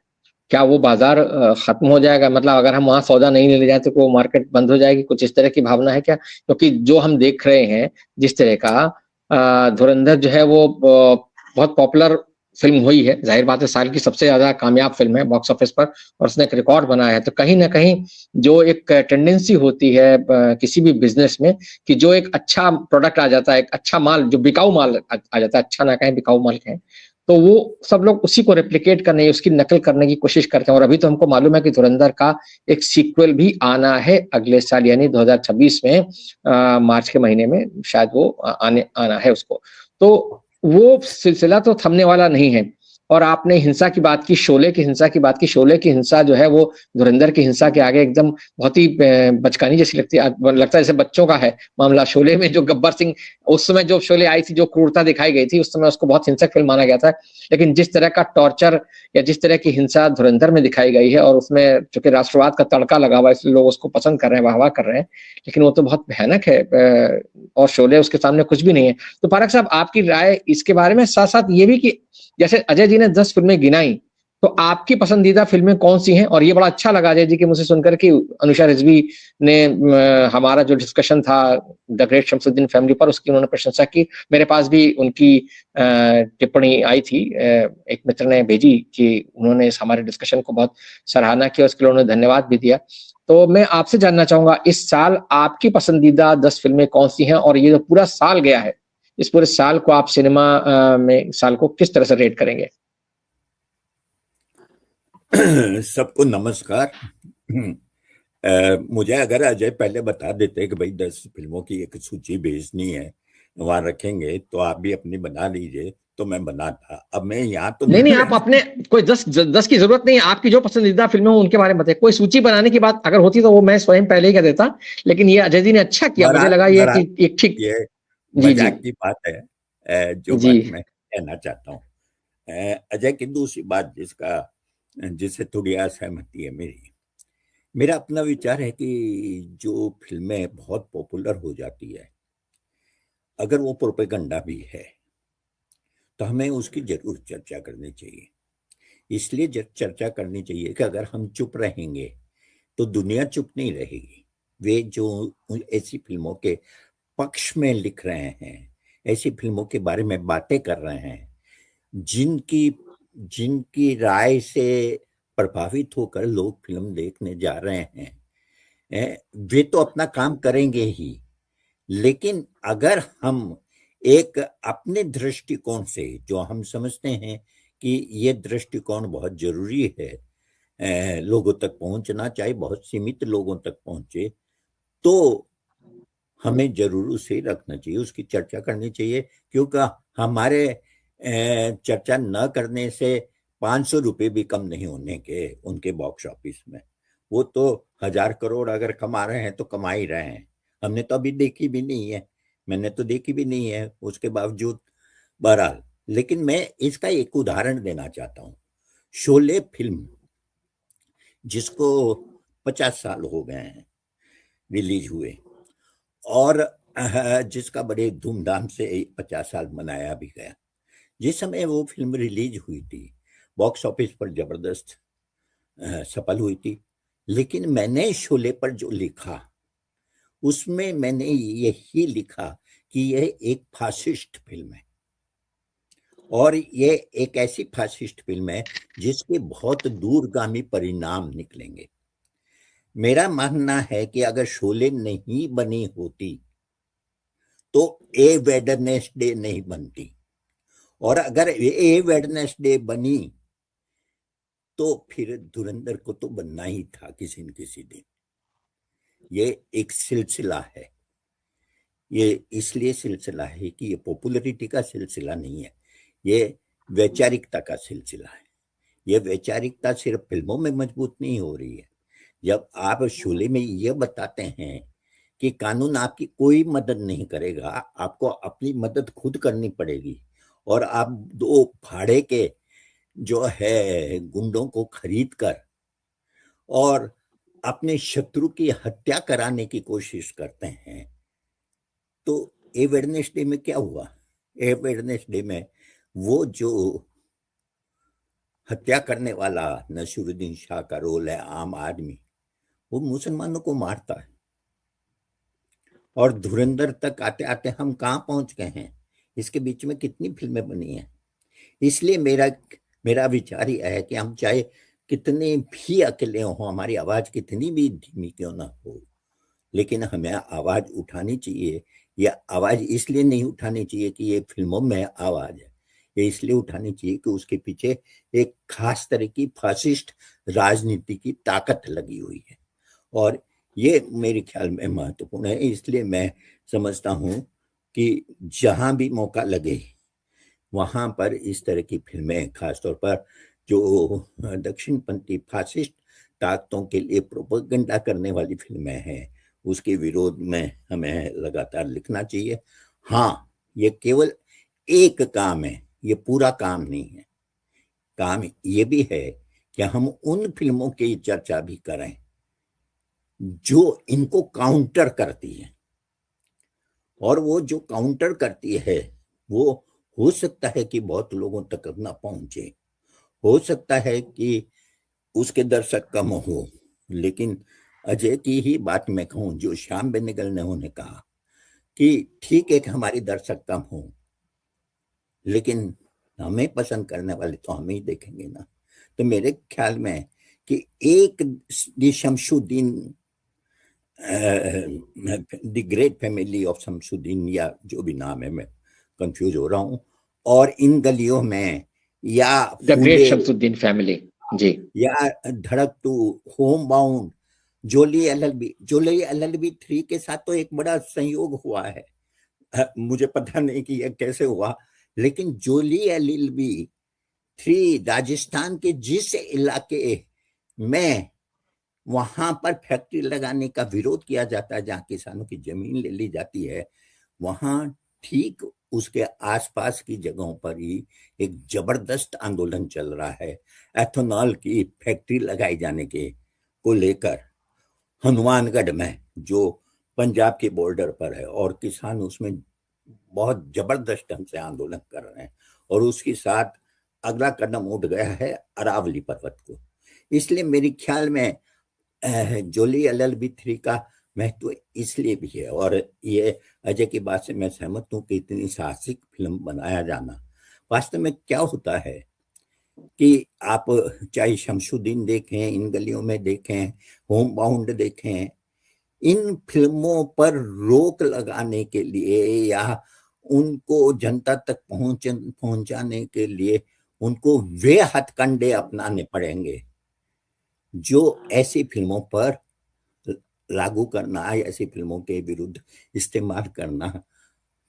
क्या वो बाजार खत्म हो जाएगा? मतलब अगर हम वहां सौदा नहीं ले जाए तो वो मार्केट बंद हो जाएगी, कुछ इस तरह की भावना है क्या? क्योंकि जो हम देख रहे हैं जिस तरह का धुरंधर जो है वो बहुत पॉपुलर फिल्म हुई है, जाहिर बात है साल की सबसे ज्यादा कामयाब फिल्म है बॉक्स ऑफिस पर और उसने एक रिकॉर्ड बनाया है। तो कहीं ना कहीं जो एक टेंडेंसी होती है किसी भी बिजनेस में कि जो एक अच्छा प्रोडक्ट आ जाता है, एक अच्छा माल, जो बिकाऊ माल आ जाता है, अच्छा ना कहें बिकाऊ माल कहें, तो वो सब लोग उसी को रेप्लिकेट करने, उसकी नकल करने की कोशिश करते हैं। और अभी तो हमको मालूम है कि धुरंधर का एक सीक्वल भी आना है अगले साल, यानी 2026 में मार्च के महीने में शायद वो आना है उसको। तो वो सिलसिला तो थमने वाला नहीं है। और आपने हिंसा की बात की, शोले की हिंसा की बात की। शोले की हिंसा जो है वो धुरंधर की हिंसा के आगे एकदम बहुत ही बचकानी जैसी लगती है, लगता है जैसे बच्चों का है मामला। शोले में जो गब्बर सिंह, उस समय जो शोले आई थी, जो क्रूरता दिखाई गई थी, उस समय उसको बहुत हिंसक फिल्म माना गया था। लेकिन जिस तरह का टॉर्चर या जिस तरह की हिंसा धुरंधर में दिखाई गई है, और उसमें चूंकि राष्ट्रवाद का तड़का लगा हुआ है इसलिए लोग उसको पसंद कर रहे हैं, वाहवाह कर रहे हैं, लेकिन वो तो बहुत भयानक है और शोले उसके सामने कुछ भी नहीं है। तो पारेख साहब, आपकी राय इसके बारे में, साथ साथ ये भी कि जैसे अजय जी ने 10 फिल्में गिनाई, तो आपकी पसंदीदा फिल्में कौन सी हैं? और ये बड़ा अच्छा लगा अजय जी के मुझसे सुनकर कि अनुषा रिजवी ने हमारा जो डिस्कशन था द ग्रेट शमसुद्दीन फैमिली पर, उसकी उन्होंने प्रशंसा की। मेरे पास भी उनकी टिप्पणी आई थी, एक मित्र ने भेजी कि उन्होंने हमारे डिस्कशन को बहुत सराहना की और उसके लिए उन्होंने धन्यवाद भी दिया। तो मैं आपसे जानना चाहूंगा, इस साल आपकी पसंदीदा 10 फिल्में कौन सी हैं? और ये जो पूरा साल गया है, इस पूरे साल को आप सिनेमा में साल को किस तरह से रेट करेंगे? सबको नमस्कार। मुझे अगर अजय पहले बता देते कि भाई 10 फिल्मों की एक सूची भेजनी है, वहां रखेंगे, तो आप भी अपनी बना लीजिए, तो मैं बनाता। अब मैं यहाँ तो नहीं, आप अपने कोई 10 की जरूरत नहीं है। आपकी जो पसंदीदा फिल्में हो उनके बारे में बताइए। कोई सूची बनाने की बात अगर होती तो वो मैं स्वयं पहले ही कह देता, लेकिन ये अजय जी ने अच्छा किया, मुझे लगा ये कि एक ठीक मजाक की बात है जो बात मैं कहना चाहता हूँ। अजय की दूसरी बात जिससे थोड़ी असहमति है मेरा अपना विचार है कि जो फिल्में बहुत पॉपुलर हो जाती है, अगर वो प्रोपेगेंडा भी है तो हमें उसकी जरूर चर्चा करनी चाहिए। इसलिए चर्चा करनी चाहिए कि अगर हम चुप रहेंगे तो दुनिया चुप नहीं रहेगी। वे जो ऐसी फिल्मों के पक्ष में लिख रहे हैं, ऐसी फिल्मों के बारे में बातें कर रहे हैं, जिनकी राय से प्रभावित होकर लोग फिल्म देखने जा रहे हैं, वे तो अपना काम करेंगे ही। लेकिन अगर हम एक अपने दृष्टिकोण से, जो हम समझते हैं कि ये दृष्टिकोण बहुत जरूरी है, लोगों तक पहुंचना, चाहे बहुत सीमित लोगों तक पहुंचे, तो हमें जरूर उसे रखना चाहिए, उसकी चर्चा करनी चाहिए। क्योंकि हमारे चर्चा न करने से 500 रुपए भी कम नहीं होने के उनके बॉक्स ऑफिस में। वो तो 1000 करोड़ अगर कमा रहे हैं तो कमा ही रहे हैं। हमने तो अभी देखी भी नहीं है, मैंने तो देखी भी नहीं है, उसके बावजूद बहरहाल। लेकिन मैं इसका एक उदाहरण देना चाहता हूँ। शोले फिल्म, जिसको 50 साल हो गए हैं रिलीज हुए, और जिसका बड़े धूमधाम से 50 साल मनाया भी गया। जिस समय वो फिल्म रिलीज हुई थी, बॉक्स ऑफिस पर जबरदस्त सफल हुई थी। लेकिन मैंने शोले पर जो लिखा, उसमें मैंने यही लिखा कि यह एक फासिस्ट फिल्म है, और ये एक ऐसी फासिस्ट फिल्म है जिसके बहुत दूरगामी परिणाम निकलेंगे। मेरा मानना है कि अगर शोले नहीं बनी होती तो ए वेडनेसडे नहीं बनती, और अगर ए वेडनेसडे बनी तो फिर धुरंधर को तो बनना ही था किसी न किसी दिन। ये एक सिलसिला है। ये इसलिए सिलसिला है कि ये पॉपुलैरिटी का सिलसिला नहीं है, ये वैचारिकता का सिलसिला है। ये वैचारिकता सिर्फ फिल्मों में मजबूत नहीं हो रही है। जब आप शोले में ये बताते हैं कि कानून आपकी कोई मदद नहीं करेगा, आपको अपनी मदद खुद करनी पड़ेगी, और आप 2 भाड़े के जो है गुंडों को खरीद कर और अपने शत्रु की हत्या कराने की कोशिश करते हैं, तो ए वेडनेसडे में क्या हुआ? ए वेडनेसडे में वो जो हत्या करने वाला नसीरुद्दीन शाह का रोल है, आम आदमी, वो मुसलमानों को मारता है। और धुरंधर तक आते आते हम कहाँ पहुंच गए हैं? इसके बीच में कितनी फिल्में बनी हैं। इसलिए मेरा विचार यह है कि हम चाहे कितने भी अकेले हों, हमारी आवाज कितनी भी धीमी क्यों ना हो, लेकिन हमें आवाज उठानी चाहिए। या आवाज इसलिए नहीं उठानी चाहिए कि ये फिल्मों में आवाज है, ये इसलिए उठानी चाहिए कि उसके पीछे एक खास तरह की फासिस्ट राजनीति की ताकत लगी हुई है, और ये मेरे ख्याल में महत्वपूर्ण है। इसलिए मैं समझता हूँ कि जहां भी मौका लगे वहां पर इस तरह की फिल्में, खासतौर पर जो दक्षिणपंथी फासिस्ट ताकतों के लिए प्रोपेगेंडा करने वाली फिल्में हैं, उसके विरोध में हमें लगातार लिखना चाहिए। हाँ, ये केवल एक काम है, ये पूरा काम नहीं है। काम ये भी है कि हम उन फिल्मों की चर्चा भी करें जो इनको काउंटर करती है, और वो जो काउंटर करती है वो हो सकता है कि बहुत लोगों तक न पहुंचे, हो सकता है कि उसके दर्शक कम हो। लेकिन अजय की ही बात मैं कहूं, जो श्याम बेनेगल ने उन्हें कहा कि ठीक है कि हमारी दर्शक कम हो, लेकिन हमें पसंद करने वाले तो हम ही देखेंगे ना। तो मेरे ख्याल में कि एक Shamshuddin, the great family of Shamshuddin, या जो भी नाम है, मैं कंफ्यूज हो रहा हूँ, और इन गलियों में, या द ग्रेट शमशुद्दीन फैमिली जी, या धड़क 2, होम बाउंड, जोली एलएलबी 3 के साथ तो एक बड़ा संयोग हुआ है। मुझे पता नहीं कि यह कैसे हुआ, लेकिन जोली एलएलबी 3 राजस्थान के जिस इलाके में वहां पर फैक्ट्री लगाने का विरोध किया जाता है, जहां किसानों की जमीन ले ली जाती है, वहां ठीक उसके आसपास की जगहों पर ही एक जबरदस्त आंदोलन चल रहा है एथेनॉल की फैक्ट्री लगाए जाने के को लेकर हनुमानगढ़ में, जो पंजाब के बॉर्डर पर है, और किसान उसमें बहुत जबरदस्त ढंग से आंदोलन कर रहे हैं। और उसके साथ अगला कदम उठ गया है अरावली पर्वत को। इसलिए मेरे ख्याल में जोली LLB3 का महत्व इसलिए भी है। और ये अजय की बात से मैं सहमत हूँ कि इतनी साहसिक फिल्म बनाया जाना, वास्तव में क्या होता है कि आप चाहे शमशुद्दीन देखें, इन गलियों में देखें, होम बाउंड देखें, इन फिल्मों पर रोक लगाने के लिए या उनको जनता तक पहुंचाने के लिए उनको वे हथकंडे अपनाने पड़ेंगे जो ऐसी फिल्मों पर लागू करना, ऐसी फिल्मों के विरुद्ध इस्तेमाल करना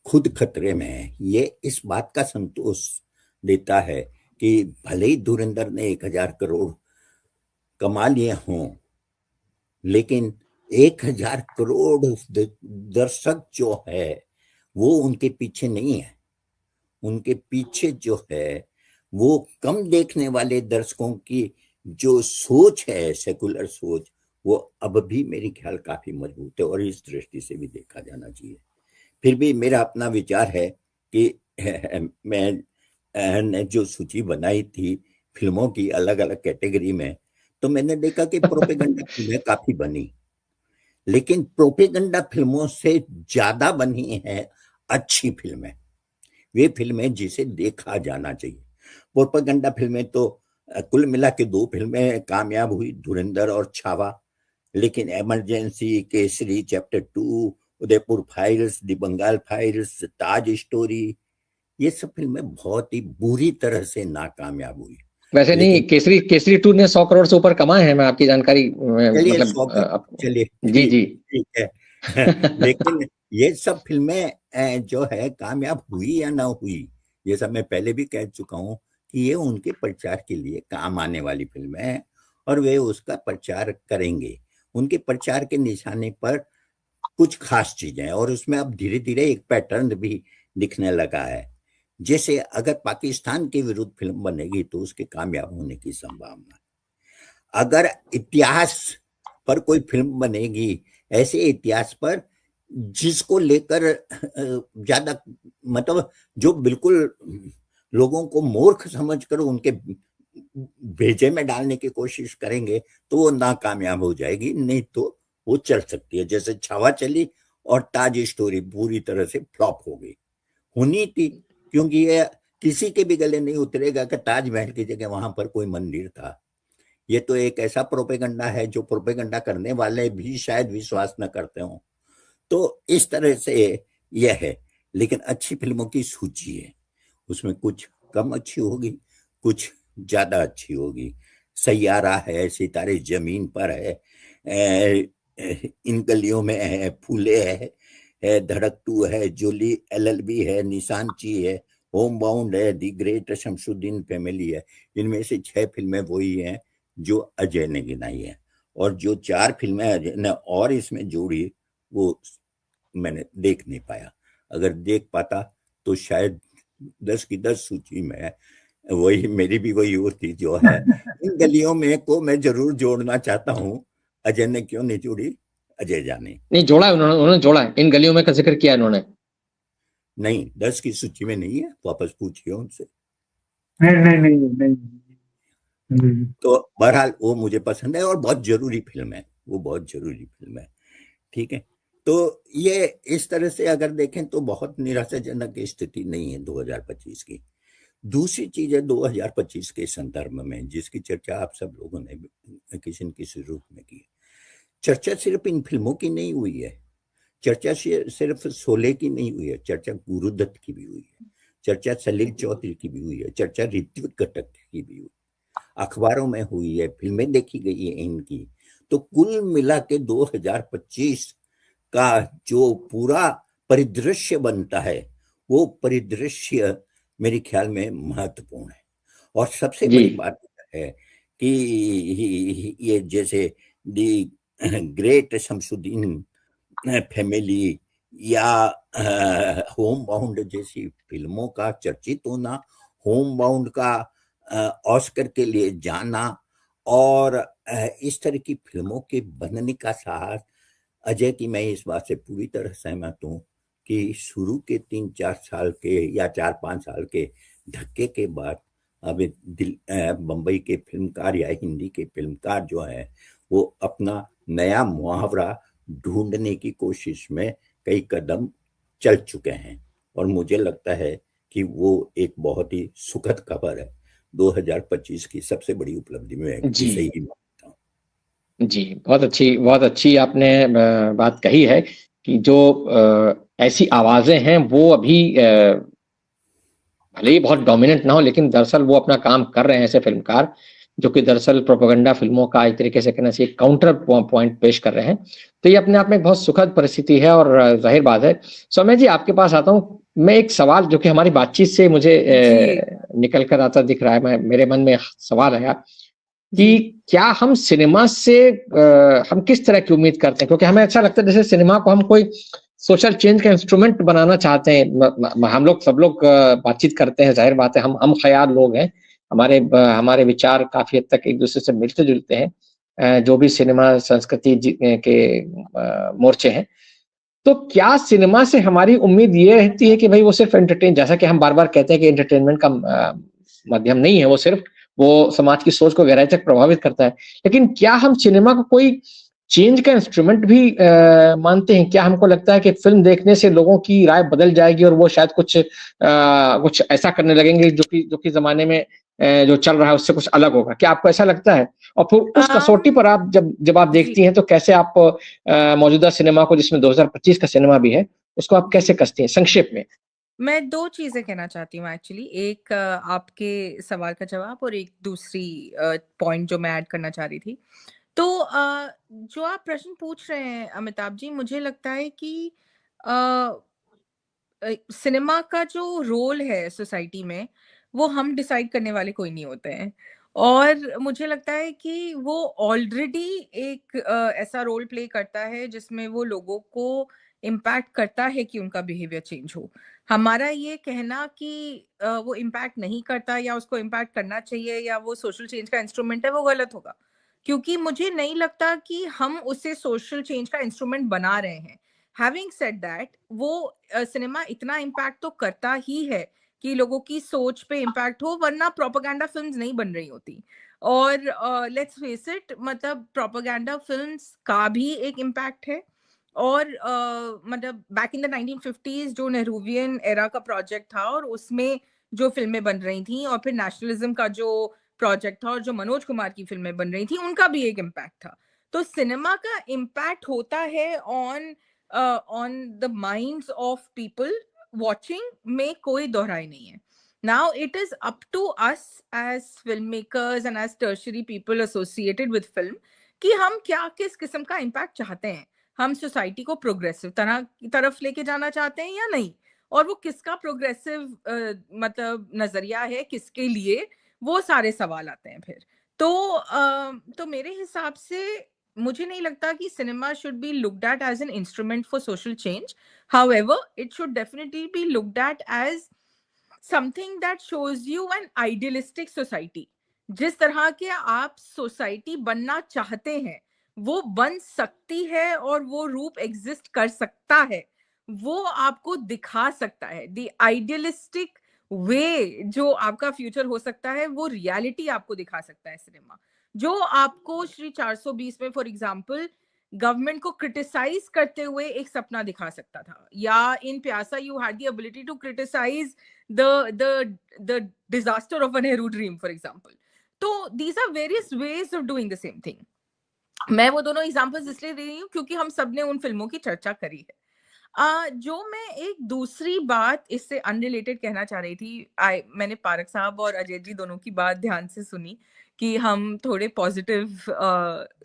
खुद खतरे में है। ये इस बात का संतोष देता है कि भले ही धुरंधर ने 1000 करोड़ कमा लिए हों, लेकिन 1000 करोड़ दर्शक जो है वो उनके पीछे नहीं है। उनके पीछे जो है वो कम देखने वाले दर्शकों की जो सोच है, सेकुलर सोच, वो अब भी मेरे ख्याल काफी मजबूत है और इस दृष्टि से भी देखा जाना चाहिए। फिर भी मेरा अपना विचार है कि मैंने जो सूची बनाई थी फिल्मों की अलग अलग कैटेगरी में, तो मैंने देखा कि प्रोपेगेंडा फिल्में काफी बनी, लेकिन प्रोपेगेंडा फिल्मों से ज्यादा बनी है अच्छी फिल्में, वे फिल्में जिसे देखा जाना चाहिए। प्रोपेगेंडा फिल्में तो कुल मिला के 2 फिल्में कामयाब हुई, धुरंधर और छावा, लेकिन Emergency, Kesari Chapter 2, Udaipur Files, The Bengal Files, Taj Story, ये सब फिल्में बहुत ही बुरी तरह से नाकामयाब हुई। वैसे नहीं, केसरी 2 ने 100 करोड़ से ऊपर कमाए हैं, मैं आपकी जानकारी चलिए मतलब चलिए जी ठीक है लेकिन ये सब फिल्में जो है कामयाब हुई या ना हुई, ये सब मैं पहले भी कह चुका हूं कि ये उनके प्रचार के लिए काम आने वाली फिल्में हैं और वे उसका प्रचार करेंगे। उनके प्रचार के निशाने पर कुछ खास चीजें हैं और उसमें अब धीरे धीरे एक पैटर्न भी दिखने लगा है। जैसे अगर पाकिस्तान के विरुद्ध फिल्म बनेगी तो उसके कामयाब होने की संभावना, अगर इतिहास पर कोई फिल्म बनेगी, ऐसे इतिहास पर जिसको लेकर ज्यादा मतलब जो बिल्कुल लोगों को मूर्ख समझकर उनके भेजे में डालने की कोशिश करेंगे तो वो नाकामयाब हो जाएगी, नहीं तो वो चल सकती है। जैसे छावा चली और ताज स्टोरी पूरी तरह से फ्लॉप हो गई, होनी थी, क्योंकि ये किसी के भी गले नहीं उतरेगा कि ताजमहल की जगह वहां पर कोई मंदिर था। ये तो एक ऐसा प्रोपेगेंडा है जो प्रोपेगेंडा करने वाले भी शायद विश्वास न करते हो। तो इस तरह से यह है, लेकिन अच्छी फिल्मों की सूची है, उसमें कुछ कम अच्छी होगी, कुछ ज्यादा अच्छी होगी। सैयारा है, सितारे जमीन पर है, इन गलियों में है, फूले है, धड़क 2 है, जोली LLB है, निशानची है, होम बाउंड है, दी ग्रेट शमशुद्दीन फैमिली है। इनमें से 6 फिल्में वही हैं जो अजय ने गिनाई है, और जो 4 फिल्में अजय ने और इसमें जोड़ी वो मैंने देख नहीं पाया। अगर देख पाता तो शायद 10 की 10 सूची में वही मेरी भी वही होती जो है। इन गलियों में को मैं जरूर जोड़ना चाहता हूँ, अजय ने क्यों नहीं जोड़ी, अजय जाने। नहीं जोड़ा है उन्होंने जोड़ा है, इन गलियों में का जिक्र किया उन्होंने। नहीं, 10 की सूची में नहीं है, वापस पूछिए उनसे। नहीं। तो बहरहाल वो मुझे पसंद है और बहुत जरूरी फिल्म है, वो बहुत जरूरी फिल्म है। ठीक है, तो ये इस तरह से अगर देखें तो बहुत निराशाजनक स्थिति नहीं है 2025 की। दूसरी चीज है 2025 के संदर्भ में जिसकी चर्चा आप सब लोगों ने किसी न किसी रूप में की। चर्चा सिर्फ इन फिल्मों की नहीं हुई है, चर्चा सिर्फ शोले की नहीं हुई है, चर्चा गुरुदत्त की भी हुई है, चर्चा सलील चौधरी की भी हुई है, चर्चा ऋत्विक घटक की भी हुई, अखबारों में हुई है, फिल्में देखी गई है इनकी। तो कुल मिला के 2025 का जो पूरा परिदृश्य बनता है वो परिदृश्य मेरे ख्याल में महत्वपूर्ण है। और सबसे बड़ी बात है कि ये जैसे दी ग्रेट शमशुद्दीन फैमिली, या होम बाउंड जैसी फिल्मों का चर्चित होना, होम बाउंड का ऑस्कर के लिए जाना और इस तरह की फिल्मों के बनने का साहस, अजय की मैं इस बात से पूरी तरह सहमत हूँ कि शुरू के 3-4 साल के या 4-5 साल के धक्के के बाद अब बम्बई के फिल्मकार या हिंदी के फिल्मकार जो है वो अपना नया मुहावरा ढूंढने की कोशिश में कई कदम चल चुके हैं और मुझे लगता है कि वो एक बहुत ही सुखद खबर है। 2025 की सबसे बड़ी उपलब्धि में इसे ही मानता हूँ। जी, बहुत अच्छी आपने बात कही है कि जो ऐसी आवाजें हैं वो अभी भले ही बहुत डोमिनेंट ना हो, लेकिन दरअसल वो अपना काम कर रहे हैं ऐसे फिल्मकार जो कि दरअसल प्रोपेगेंडा फिल्मों का एक तरीके से कहना चाहिए काउंटर पॉइंट पेश कर रहे हैं। तो ये अपने आप में एक बहुत सुखद परिस्थिति है और जाहिर बात है। सौम्या जी, आपके पास आता हूँ मैं, एक सवाल जो कि हमारी बातचीत से मुझे निकल कर आता दिख रहा है, मेरे मन में सवाल आया कि क्या हम सिनेमा से हम किस तरह की उम्मीद करते हैं, क्योंकि हमें अच्छा लगता है जैसे सिनेमा को हम कोई सोशल चेंज का इंस्ट्रूमेंट बनाना चाहते हैं। हम लोग सब लोग बातचीत करते हैं, जाहिर बात है हम ख्याल लोग हैं, हमारे विचार काफी हद तक एक दूसरे से मिलते जुलते हैं, जो भी सिनेमा संस्कृति के मोर्चे हैं। तो क्या सिनेमा से हमारी उम्मीद ये रहती है कि भाई वो सिर्फ एंटरटेन, जैसा कि हम बार बार कहते हैं कि एंटरटेनमेंट का माध्यम नहीं है, वो सिर्फ वो समाज की सोच को गहराई तक प्रभावित करता है, लेकिन क्या हम सिनेमा को कोई चेंज का इंस्ट्रूमेंट भी मानते हैं? क्या हमको लगता है कि फिल्म देखने से लोगों की राय बदल जाएगी और वो शायद कुछ ऐसा करने लगेंगे जो कि जमाने में जो चल रहा है उससे कुछ अलग होगा? क्या आपको ऐसा लगता है? और फिर उस कसौटी पर आप जब आप देखती हैं तो कैसे आप मौजूदा सिनेमा को, जिसमें 2025 का सिनेमा भी है, उसको आप कैसे कसती हैं संक्षेप में? मैं 2 चीजें कहना चाहती हूँ एक्चुअली। एक आपके सवाल का जवाब और एक दूसरी पॉइंट जो मैं ऐड करना चाह रही थी। तो जो आप प्रश्न पूछ रहे हैं अमिताभ जी, मुझे लगता है कि सिनेमा का जो रोल है सोसाइटी में, वो हम डिसाइड करने वाले कोई नहीं होते हैं और मुझे लगता है कि वो ऑलरेडी एक ऐसा रोल प्ले करता है जिसमें वो लोगों को इम्पैक्ट करता है कि उनका बिहेवियर चेंज हो। हमारा ये कहना कि वो इम्पैक्ट नहीं करता या उसको इम्पैक्ट करना चाहिए या वो सोशल चेंज का इंस्ट्रूमेंट है, वो गलत होगा, क्योंकि मुझे नहीं लगता कि हम उसे सोशल चेंज का इंस्ट्रूमेंट बना रहे हैं। हैविंग सेड दैट, वो सिनेमा इतना इम्पैक्ट तो करता ही है कि लोगों की सोच पे इम्पैक्ट हो, वरना प्रोपेगेंडा फिल्म्स नहीं बन रही होती। और लेट्स फेस इट, मतलब प्रोपेगेंडा फिल्म्स का भी एक इम्पैक्ट है और मतलब बैक इन द 1950s जो नेहरूवियन एरा का प्रोजेक्ट था और उसमें जो फिल्में बन रही थी और फिर नेशनलिज्म का जो प्रोजेक्ट था और जो मनोज कुमार की फिल्में बन रही थी, उनका भी एक इम्पैक्ट था। तो सिनेमा का इम्पैक्ट होता है on the minds of people watching, में कोई दोहराई नहीं है। Now it is up to us as filmmakers and as tertiary people associated with film कि हम क्या किस किस्म का इम्पैक्ट चाहते हैं। हम सोसाइटी को प्रोग्रेसिव तरफ लेके जाना चाहते हैं या नहीं, और वो किसका प्रोग्रेसिव मतलब नजरिया है, किसके लिए, वो सारे सवाल आते हैं फिर। तो मेरे हिसाब से मुझे नहीं लगता कि cinema should be looked at as an instrument for social change. However it should definitely be looked at as something that shows you an idealistic society. जिस तरह के आप सोसाइटी बनना चाहते हैं वो बन सकती है और वो रूप एग्जिस्ट कर सकता है, वो आपको दिखा सकता है। द आइडियलिस्टिक वे जो आपका फ्यूचर हो सकता है, वो रियलिटी आपको दिखा सकता है सिनेमा। जो आपको श्री 420 में फॉर एग्जाम्पल गवर्नमेंट को क्रिटिसाइज करते हुए एक सपना दिखा सकता था, या in Pyaasa you had the ability to criticise the disaster of a Nehru dream, for example. तो these are various ways of doing the same thing. मैं वो दोनों एग्जांपल्स इसलिए दे रही हूँ क्योंकि हम सब ने उन फिल्मों की चर्चा करी है। जो मैं एक दूसरी बात इससे अनरिलेटेड कहना चाह रही थी, मैंने पारक साहब और अजय जी दोनों की बात ध्यान से सुनी कि हम थोड़े पॉजिटिव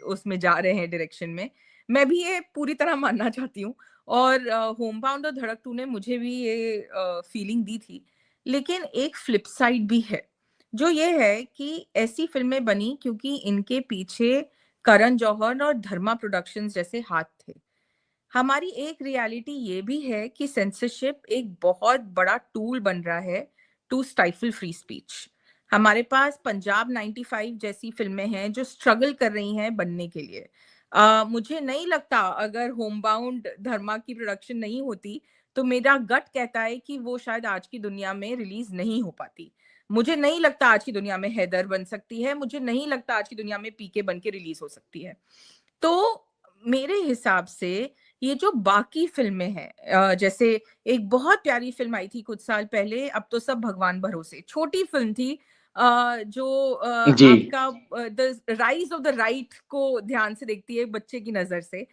उसमें जा रहे हैं डायरेक्शन में। मैं भी ये पूरी तरह मानना चाहती हूँ और होम बाउंड और धड़क 2 ने मुझे भी ये फीलिंग दी थी। लेकिन एक फ्लिप साइड भी है, जो ये है कि ऐसी फिल्में बनी क्योंकि इनके पीछे करण जौहर और धर्मा प्रोडक्शंस जैसे हाथ थे। हमारी एक रियलिटी ये भी है कि सेंसरशिप एक बहुत बड़ा टूल बन रहा है टू स्टाइफल फ्री स्पीच। हमारे पास पंजाब 95 जैसी फिल्में हैं जो स्ट्रगल कर रही हैं बनने के लिए। मुझे नहीं लगता अगर होमबाउंड धर्मा की प्रोडक्शन नहीं होती तो मेरा गट कहता है कि वो शायद आज की दुनिया में रिलीज नहीं हो पाती। मुझे नहीं लगता आज की दुनिया में हैदर बन सकती है, मुझे नहीं लगता आज की दुनिया में पीके बन के रिलीज हो सकती है। तो मेरे हिसाब से ये जो बाकी फिल्में हैं, जैसे एक बहुत प्यारी फिल्म आई थी कुछ साल पहले, अब तो सब भगवान भरोसे, छोटी फिल्म थी, जो जी आपका the rise of the right को ध्यान से देखती है बच्चे की नजर से।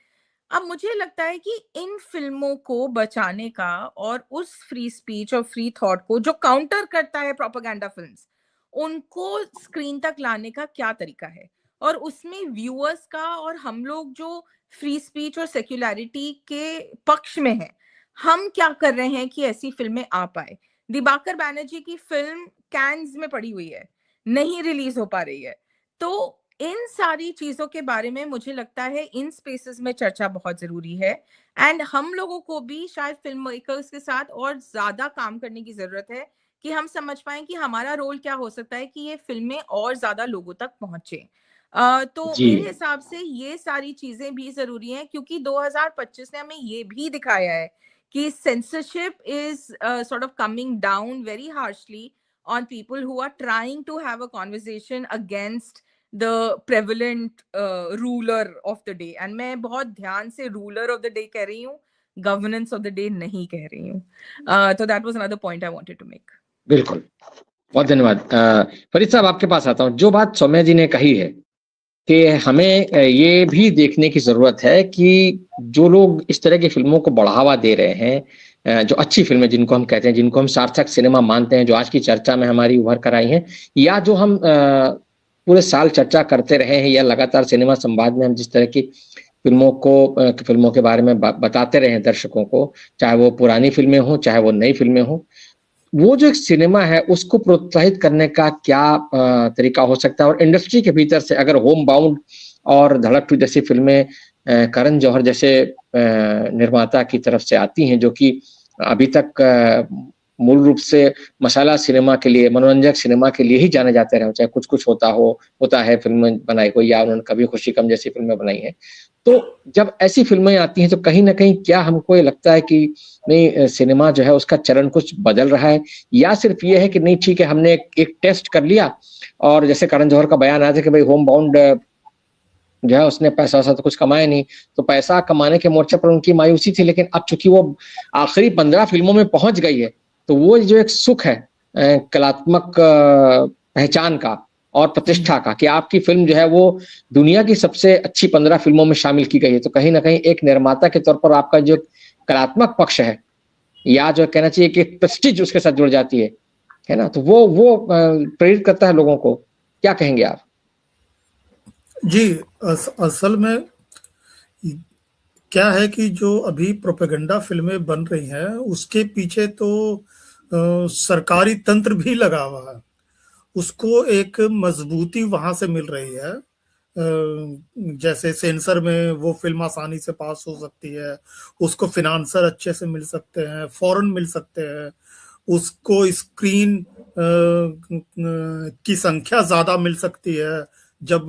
अब मुझे लगता है कि इन फिल्मों को बचाने का और उस फ्री स्पीच और फ्री थॉट को जो काउंटर करता है प्रोपेगेंडा फिल्म्स, उनको स्क्रीन तक लाने का क्या तरीका है, और उसमें व्यूअर्स का और हम लोग जो फ्री स्पीच और सेक्युलरिटी के पक्ष में हैं, हम क्या कर रहे हैं कि ऐसी फिल्में आ पाए। दिबाकर बैनर्जी की फिल्म कैन्स में पड़ी हुई है, नहीं रिलीज हो पा रही है। तो इन सारी चीजों के बारे में मुझे लगता है इन स्पेसेस में चर्चा बहुत जरूरी है। एंड हम लोगों को भी शायद फिल्म मेकर्स के साथ और ज्यादा काम करने की जरूरत है कि हम समझ पाए कि हमारा रोल क्या हो सकता है कि ये फिल्में और ज्यादा लोगों तक पहुंचे। तो जी मेरे हिसाब से ये सारी चीजें भी जरूरी हैं, क्योंकि 2025 ने हमें ये भी दिखाया है कि censorship is sort of coming down very harshly on people who are trying to have a conversation against the prevalent ruler of the day। and मैं बहुत ध्यान से ruler of the day कह रही हूँ, governance of the day नहीं कह रही हूँ। तो that was another point I wanted to make। बिल्कुल, बहुत धन्यवाद। फरीद साहब, आपके पास आता हूँ। जो बात सौम्या जी ने कही है कि हमें ये भी देखने की जरूरत है कि जो लोग इस तरह की फिल्मों को बढ़ावा दे रहे हैं, जो अच्छी फिल्में जिनको हम कहते हैं, जिनको हम सार्थक सिनेमा मानते हैं, जो आज की चर्चा में हमारी उभर कर आई हैं, या जो हम पूरे साल चर्चा करते रहे हैं, या लगातार सिनेमा संवाद में हम जिस तरह की फिल्मों के बारे में बताते रहे हैं दर्शकों को, चाहे वो पुरानी फिल्में हों चाहे वो नई फिल्में हों, वो जो एक सिनेमा है उसको प्रोत्साहित करने का क्या तरीका हो सकता है। और इंडस्ट्री के भीतर से अगर होम बाउंड और धड़क 2 जैसी फिल्में करण जौहर जैसे निर्माता की तरफ से आती हैं, जो कि अभी तक मूल रूप से मसाला सिनेमा के लिए, मनोरंजक सिनेमा के लिए ही जाने जाते रहे, चाहे कुछ कुछ होता है फिल्में बनाई हुई, या उन्होंने कभी खुशी कम जैसी फिल्में बनाई हैं। तो जब ऐसी फिल्में आती हैं तो कहीं ना कहीं क्या हमको ये लगता है कि नहीं, सिनेमा जो है उसका चरण कुछ बदल रहा है, या सिर्फ ये है कि नहीं ठीक है, हमने एक टेस्ट कर लिया, और जैसे करण जौहर का बयान आया था कि भाई होम बाउंड जो है उसने पैसा वैसा तो कुछ कमाया नहीं, तो पैसा कमाने के मोर्चे पर उनकी मायूसी थी, लेकिन अब चूंकि वो आखिरी 15 फिल्मों में पहुंच गई है, तो वो जो एक सुख है कलात्मक पहचान का और प्रतिष्ठा का, कि आपकी फिल्म जो है वो दुनिया की सबसे अच्छी 15 फिल्मों में शामिल की गई है, तो कहीं ना कहीं एक निर्माता के तौर पर आपका जो कलात्मक पक्ष है, या जो कहना चाहिए कि प्रेस्टीज उसके साथ जुड़ जाती है ना, तो वो प्रेरित करता है लोगों को। क्या कहेंगे आप? जी, असल में क्या है कि जो अभी प्रोपेगेंडा फिल्में बन रही हैं उसके पीछे तो सरकारी तंत्र भी लगा हुआ है, उसको एक मजबूती वहां से मिल रही है। जैसे सेंसर में वो फिल्म आसानी से पास हो सकती है, उसको फिनांसर अच्छे से मिल सकते हैं, फौरन मिल सकते हैं, उसको स्क्रीन की संख्या ज्यादा मिल सकती है जब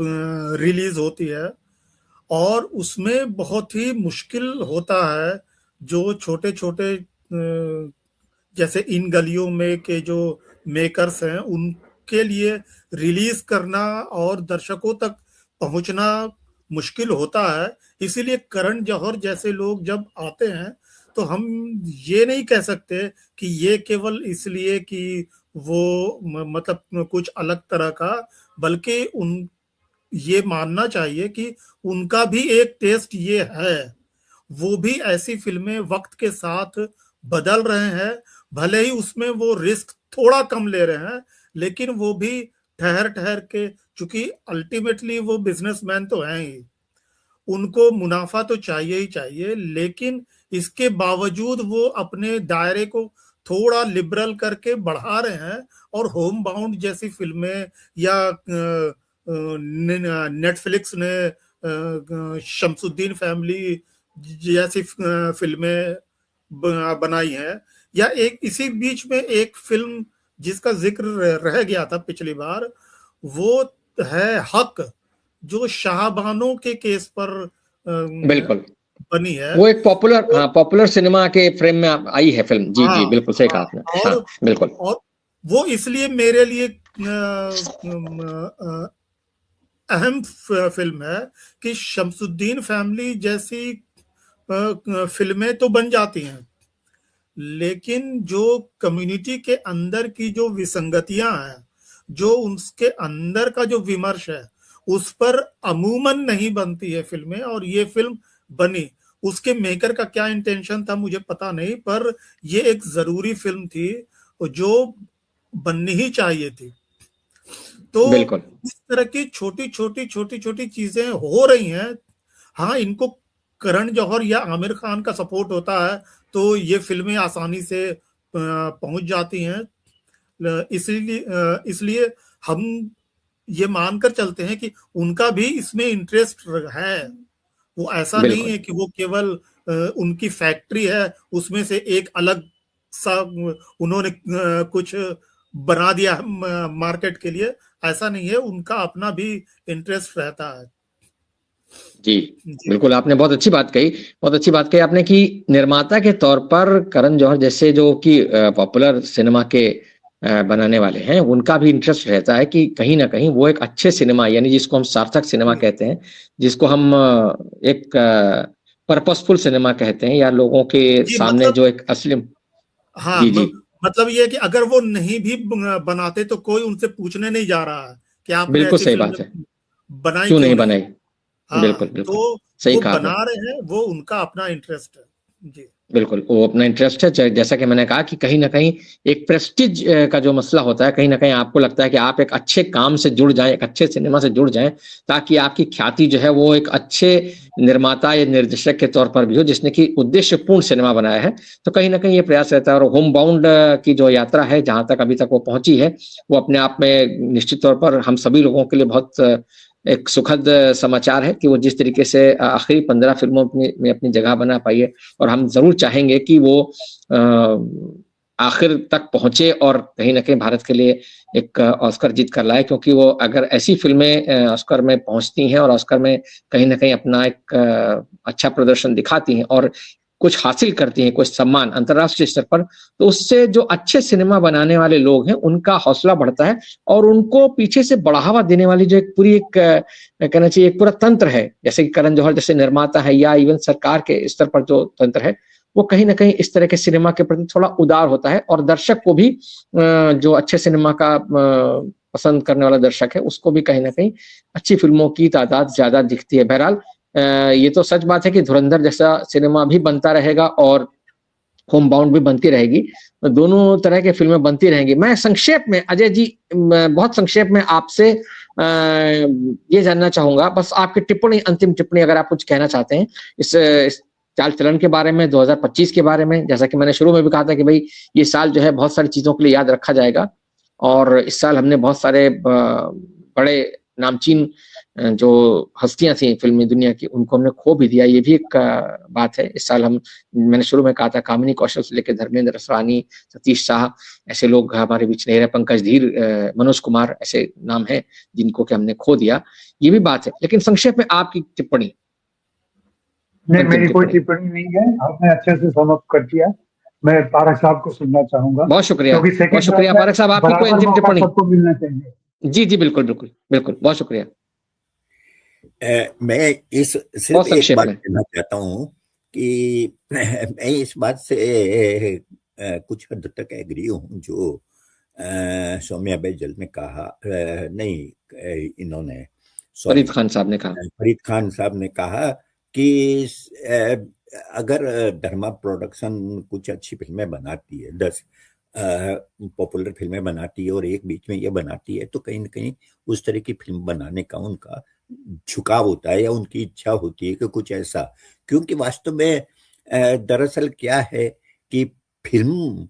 रिलीज होती है, और उसमें बहुत ही मुश्किल होता है जो छोटे छोटे जैसे इन गलियों में के जो मेकर्स हैं उनके लिए रिलीज करना और दर्शकों तक पहुंचना मुश्किल होता है। इसीलिए करण जौहर जैसे लोग जब आते हैं तो हम ये नहीं कह सकते कि ये केवल इसलिए कि वो मतलब कुछ अलग तरह का, बल्कि उन ये मानना चाहिए कि उनका भी एक टेस्ट ये है, वो भी ऐसी फिल्में वक्त के साथ बदल रहे हैं, भले ही उसमें वो रिस्क थोड़ा कम ले रहे हैं, लेकिन वो भी ठहर ठहर के, चूंकि अल्टीमेटली वो बिजनेसमैन तो हैं ही, उनको मुनाफा तो चाहिए ही चाहिए, लेकिन इसके बावजूद वो अपने दायरे को थोड़ा लिबरल करके बढ़ा रहे हैं। और होम बाउंड जैसी फिल्में या नेटफ्लिक्स ने शमसुद्दीन फैमिली जैसी फिल्में बनाई हैं, या एक इसी बीच में एक फिल्म जिसका जिक्र रह गया था पिछली बार, वो है हक, जो शाहबानों के केस पर बिल्कुल बनी है। वो एक पॉपुलर सिनेमा के फ्रेम में आई है फिल्म। जी जी बिल्कुल सही कहा आपने। और बिल्कुल, और वो इसलिए मेरे लिए अहम फिल्म है कि शमसुद्दीन फैमिली जैसी फिल्में तो बन जाती हैं, लेकिन जो कम्युनिटी के अंदर की जो विसंगतियां हैं, जो उसके अंदर का जो विमर्श है, उस पर अमूमन नहीं बनती है फिल्में। और ये फिल्म बनी, उसके मेकर का क्या इंटेंशन था मुझे पता नहीं, पर ये एक जरूरी फिल्म थी जो बननी ही चाहिए थी। तो बिल्कुल इस तरह की छोटी छोटी चीजें हो रही हैं। हाँ, इनको करण जौहर या आमिर खान का सपोर्ट होता है तो ये फिल्में आसानी से पहुंच जाती हैं। इसलिए हम ये मानकर चलते हैं कि उनका भी इसमें इंटरेस्ट है। वो ऐसा नहीं बिल्कुल है कि वो केवल उनकी फैक्ट्री है, उसमें से एक अलग सा उन्होंने कुछ बना दिया मार्केट के लिए। ऐसा नहीं है, उनका अपना भी इंटरेस्ट रहता है। जी बिल्कुल, आपने बहुत अच्छी बात कही, बहुत अच्छी बात कही आपने कि निर्माता के तौर पर करण जौहर जैसे जो कि पॉपुलर सिनेमा के बनाने वाले हैं, उनका भी इंटरेस्ट रहता है कि कहीं ना कहीं वो एक अच्छे सिनेमा, यानी जिसको हम सार्थक सिनेमा कहते हैं, जिसको हम एक पर्पसफुल सिनेमा कहते हैं, या लोगों के सामने मतलब जो एक असली। हाँ, जी जी मतलब ये है कि अगर वो नहीं भी बनाते तो कोई उनसे पूछने नहीं जा रहा है कि आपने बिल्कुल ऐसी सही फिल्म बात है, बनाई क्यों क्यों नहीं नहीं। बनाई। हाँ, बिल्कुल बिल्कुल तो सही वो कहा आपने। बना रहे हैं, वो उनका अपना इंटरेस्ट है। जी बिल्कुल, वो अपना इंटरेस्ट है। जैसा कि मैंने कहा कि कहीं न कहीं एक प्रेस्टीज का जो मसला होता है, कहीं न कहीं आपको लगता है कि आप एक अच्छे काम से जुड़ जाएँ, एक अच्छे सिनेमा से जुड़ जाएँ, ताकि आपकी ख्याति जो है वो एक अच्छे निर्माता या निर्देशक के तौर पर भी हो, जिसने कि उद्देश्यपूर्ण सिनेमा बनाया है। तो कहीं न कहीं ये प्रयास रहता है, और होम बाउंड की जो यात्रा है, जहाँ तक अभी तक वो पहुँची है, वो अपने आप में निश्चित तौर पर हम सभी लोगों के लिए बहुत एक सुखद समाचार है कि वो जिस तरीके से आखिरी 15 फ़िल्मों में अपनी जगह बना पाई है। और हम ज़रूर चाहेंगे कि वो आखिर तक पहुँचे और कहीं न कहीं भारत के लिए एक ऑस्कर जीत कर लाए, क्योंकि वो अगर ऐसी फ़िल्में ऑस्कर में पहुँचती हैं और ऑस्कर में कहीं न कहीं अपना एक अच्छा प्रदर्शन दिखाती हैं और कुछ हासिल करती हैं, कुछ सम्मान अंतर्राष्ट्रीय स्तर पर, तो उससे जो अच्छे सिनेमा बनाने वाले लोग हैं, उनका हौसला बढ़ता है, और उनको पीछे से बढ़ावा देने वाली जो एक पूरी एक कहना चाहिए एक पूरा तंत्र है, जैसे कि करण जौहर जैसे निर्माता है, या इवन सरकार के स्तर पर जो तंत्र है, वो कहीं न कहीं इस तरह के सिनेमा के प्रति थोड़ा उदार होता है, और दर्शक को भी जो अच्छे सिनेमा का पसंद करने वाला दर्शक है, उसको भी कहीं न कहीं अच्छी फ़िल्मों की तादाद ज़्यादा दिखती है। बहरहाल ये तो सच बात है कि धुरंधर जैसा सिनेमा भी बनता रहेगा और होम बाउंड भी बनती रहेगी, दोनों तरह की फ़िल्में बनती रहेंगी। मैं संक्षेप में अजय जी, बहुत संक्षेप में आपसे ये जानना चाहूँगा, बस आपकी टिप्पणी, अंतिम टिप्पणी अगर आप कुछ कहना चाहते हैं इस चाल-चलन के बारे में, 2025 के बारे में। जैसा कि मैंने शुरू में भी कहा था कि भई ये साल जो है बहुत सारी चीज़ों के लिए याद रखा जाएगा, और इस साल हमने बहुत सारे बड़े नामचीन जो हस्तियाँ थी फ़िल्मी दुनिया की, उनको हमने खो भी दिया, ये भी एक बात है। इस साल मैंने शुरू में कहा था, कामिनी कौशल से लेके धर्मेंद्र असरानी, सतीश शाह, ऐसे लोग हमारे बीच नहीं रहे, पंकज धीर, मनोज कुमार, ऐसे नाम हैं जिनको कि हमने खो दिया, ये भी बात है। लेकिन संक्षेप में आपकी टिप्पणी। नहीं, मेरी कोई टिप्पणी नहीं है, आपने अच्छे से समाप्त कर दिया। मैं पारक साहब को सुनना चाहूंगा, बहुत शुक्रिया, क्योंकि बहुत सेकंड शुक्रिया पारक साहब, आपकी कोई बराबर अंतिम मौका टिप्पणी? सबको मिलना चाहिए। जी, जी, बिल्कुल, बिल्कुल, बिल्कुल, बहुत शुक्रिया। मैं इस सिर्फ एक बात कहना चाहता हूँ कि मैं इस बात से कुछ हद तक एग्री हूँ जो सौम्या बेजल ने कहा, नहीं इन्होंने फरीद खान साहब ने कहा, फरीद खान साहब ने कहा कि अगर धर्मा प्रोडक्शन कुछ अच्छी फिल्में बनाती है, 10 पॉपुलर फिल्में बनाती है और एक बीच में ये बनाती है, तो कहीं ना कहीं उस तरह की फिल्म बनाने का उनका झुकाव होता है या उनकी इच्छा होती है कि कुछ ऐसा, क्योंकि वास्तव में दरअसल क्या है कि फिल्म,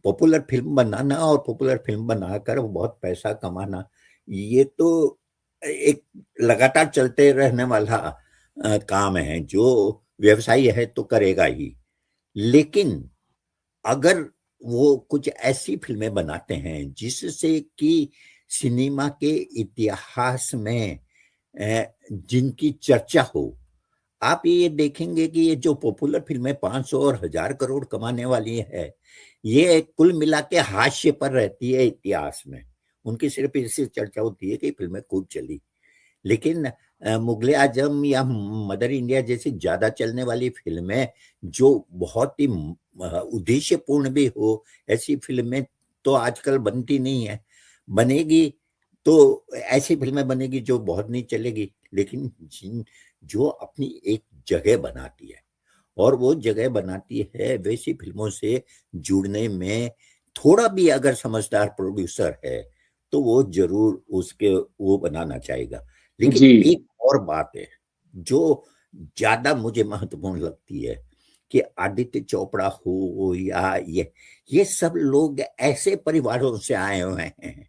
पॉपुलर फिल्म बनाना और पॉपुलर फिल्म बनाकर बहुत पैसा कमाना, ये तो एक लगातार चलते रहने वाला काम है जो व्यवसाय है तो करेगा ही, लेकिन अगर वो कुछ ऐसी फिल्में बनाते हैं जिससे कि सिनेमा के इतिहास में जिनकी चर्चा हो, आप ये देखेंगे कि ये जो पॉपुलर फिल्में 500 और 1000 करोड़ कमाने वाली है, ये कुल मिला के हाशिए पर रहती है इतिहास में। उनकी सिर्फ इससे चर्चा होती है कि फिल्में खूब चली, लेकिन मुगले आजम या मदर इंडिया जैसी ज्यादा चलने वाली फिल्में जो बहुत ही उद्देश्यपूर्ण भी हो, ऐसी फिल्में तो आजकल बनती नहीं है। बनेगी तो ऐसी फिल्में बनेगी जो बहुत नहीं चलेगी, लेकिन जो अपनी एक जगह बनाती है, और वो जगह बनाती है वैसी फिल्मों से जुड़ने में थोड़ा भी अगर समझदार प्रोड्यूसर है तो वो जरूर उसके वो बनाना चाहेगा। लेकिन एक और बात है जो ज्यादा मुझे महत्वपूर्ण लगती है कि आदित्य चोपड़ा हो या ये सब लोग ऐसे परिवारों से आए हुए हैं,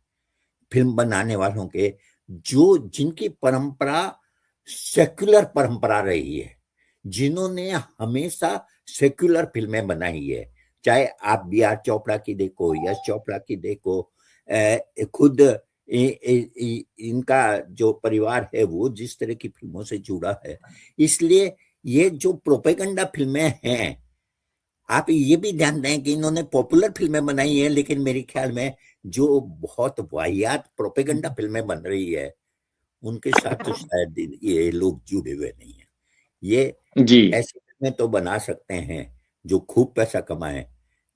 फिल्म बनाने वालों के, जो जिनकी परंपरा सेक्युलर परंपरा रही है, जिन्होंने हमेशा सेक्युलर फिल्में बनाई है। चाहे आप बी आर चोपड़ा की देखो, यश चोपड़ा की देखो, खुद इनका जो परिवार है वो जिस तरह की फिल्मों से जुड़ा है, इसलिए ये जो प्रोपेगेंडा फिल्में हैं, आप ये भी ध्यान दें कि इन्होंने पॉपुलर फिल्में बनाई है, लेकिन मेरे ख्याल में जो बहुत वाहियात प्रोपेगेंडा फिल्में बन रही है उनके साथ तो शायद ये लोग जुड़े हुए नहीं है। ये ऐसी फिल्में तो बना सकते हैं जो खूब पैसा कमाए,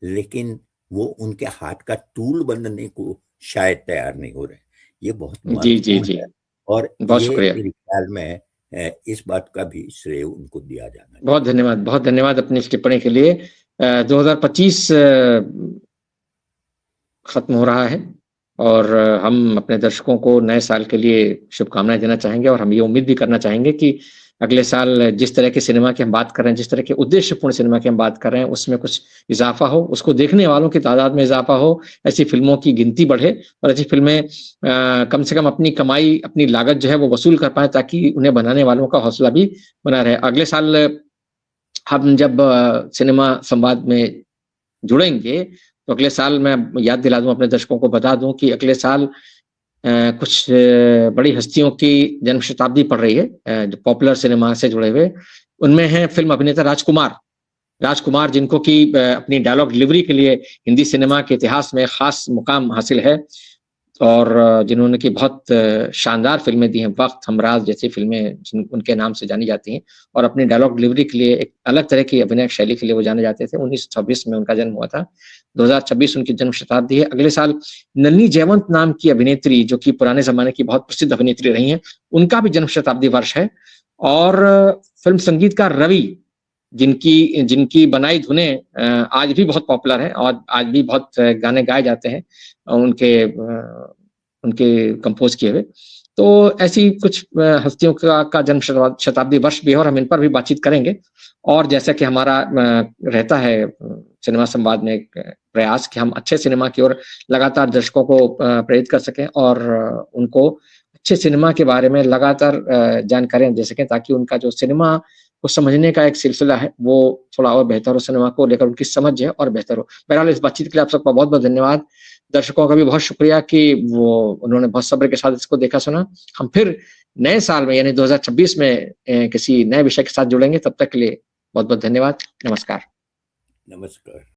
लेकिन वो उनके हाथ का टूल बनने को शायद तैयार नहीं हो रहे। ये बहुत महत्वपूर्ण है, और ये मेरे ख्याल में इस बात का भी श्रेय उनको दिया जाना। बहुत धन्यवाद, बहुत धन्यवाद अपनी इस टिप्पणी के लिए। 2025 खत्म हो रहा है और हम अपने दर्शकों को नए साल के लिए शुभकामनाएं देना चाहेंगे, और हम ये उम्मीद भी करना चाहेंगे कि अगले साल जिस तरह के सिनेमा की हम बात कर रहे हैं, जिस तरह के उद्देश्यपूर्ण सिनेमा की हम बात कर रहे हैं, उसमें कुछ इजाफा हो, उसको देखने वालों की तादाद में इजाफा हो, ऐसी फिल्मों की गिनती बढ़े और ऐसी फिल्में कम से कम अपनी कमाई, अपनी लागत जो है वो वसूल कर पाए, ताकि उन्हें बनाने वालों का हौसला भी बना रहे। अगले साल हम जब सिनेमा संवाद में जुड़ेंगे तो अगले साल मैं याद दिला दूं, अपने दर्शकों को बता दूं कि अगले साल कुछ बड़ी हस्तियों की जन्म शताब्दी पड़ रही है जो पॉपुलर सिनेमा से जुड़े हुए। उनमें है फिल्म अभिनेता राजकुमार, जिनको कि अपनी डायलॉग डिलीवरी के लिए हिंदी सिनेमा के इतिहास में खास मुकाम हासिल है, और जिन्होंने की बहुत शानदार फिल्में दी हैं। वक्त, हमराज जैसी फिल्में उनके नाम से जानी जाती हैं, और अपनी डायलॉग डिलीवरी के लिए एक अलग तरह की अभिनय शैली के लिए वो जाने जाते थे। 1926 में उनका जन्म हुआ था, 2026 उनकी जन्म शताब्दी है। अगले साल नन्ही जयवंत नाम की अभिनेत्री, जो कि पुराने जमाने की बहुत प्रसिद्ध अभिनेत्री रही हैं, उनका भी जन्म शताब्दी वर्ष है। और फिल्म संगीतकार रवि, जिनकी बनाई धुनें आज भी बहुत पॉपुलर है और आज भी बहुत गाने गाए जाते हैं उनके कंपोज किए हुए। तो ऐसी कुछ हस्तियों का जन्म शताब्दी वर्ष भी है, और हम इन पर भी बातचीत करेंगे। और जैसा कि हमारा रहता है सिनेमा संवाद में एक प्रयास कि हम अच्छे सिनेमा की ओर लगातार दर्शकों को प्रेरित कर सकें और उनको अच्छे सिनेमा के बारे में लगातार जानकारियां दे सकें, ताकि उनका जो सिनेमा को समझने का एक सिलसिला है वो थोड़ा और बेहतर हो, सिनेमा को लेकर उनकी समझ है और बेहतर हो। बहरहाल इस बातचीत के लिए आप सबका बहुत बहुत धन्यवाद। दर्शकों का भी बहुत शुक्रिया कि उन्होंने बहुत सब्र के साथ इसको देखा सुना। हम फिर नए साल में यानी 2026 में किसी नए विषय के साथ जुड़ेंगे। तब तक के लिए बहुत बहुत धन्यवाद। नमस्कार।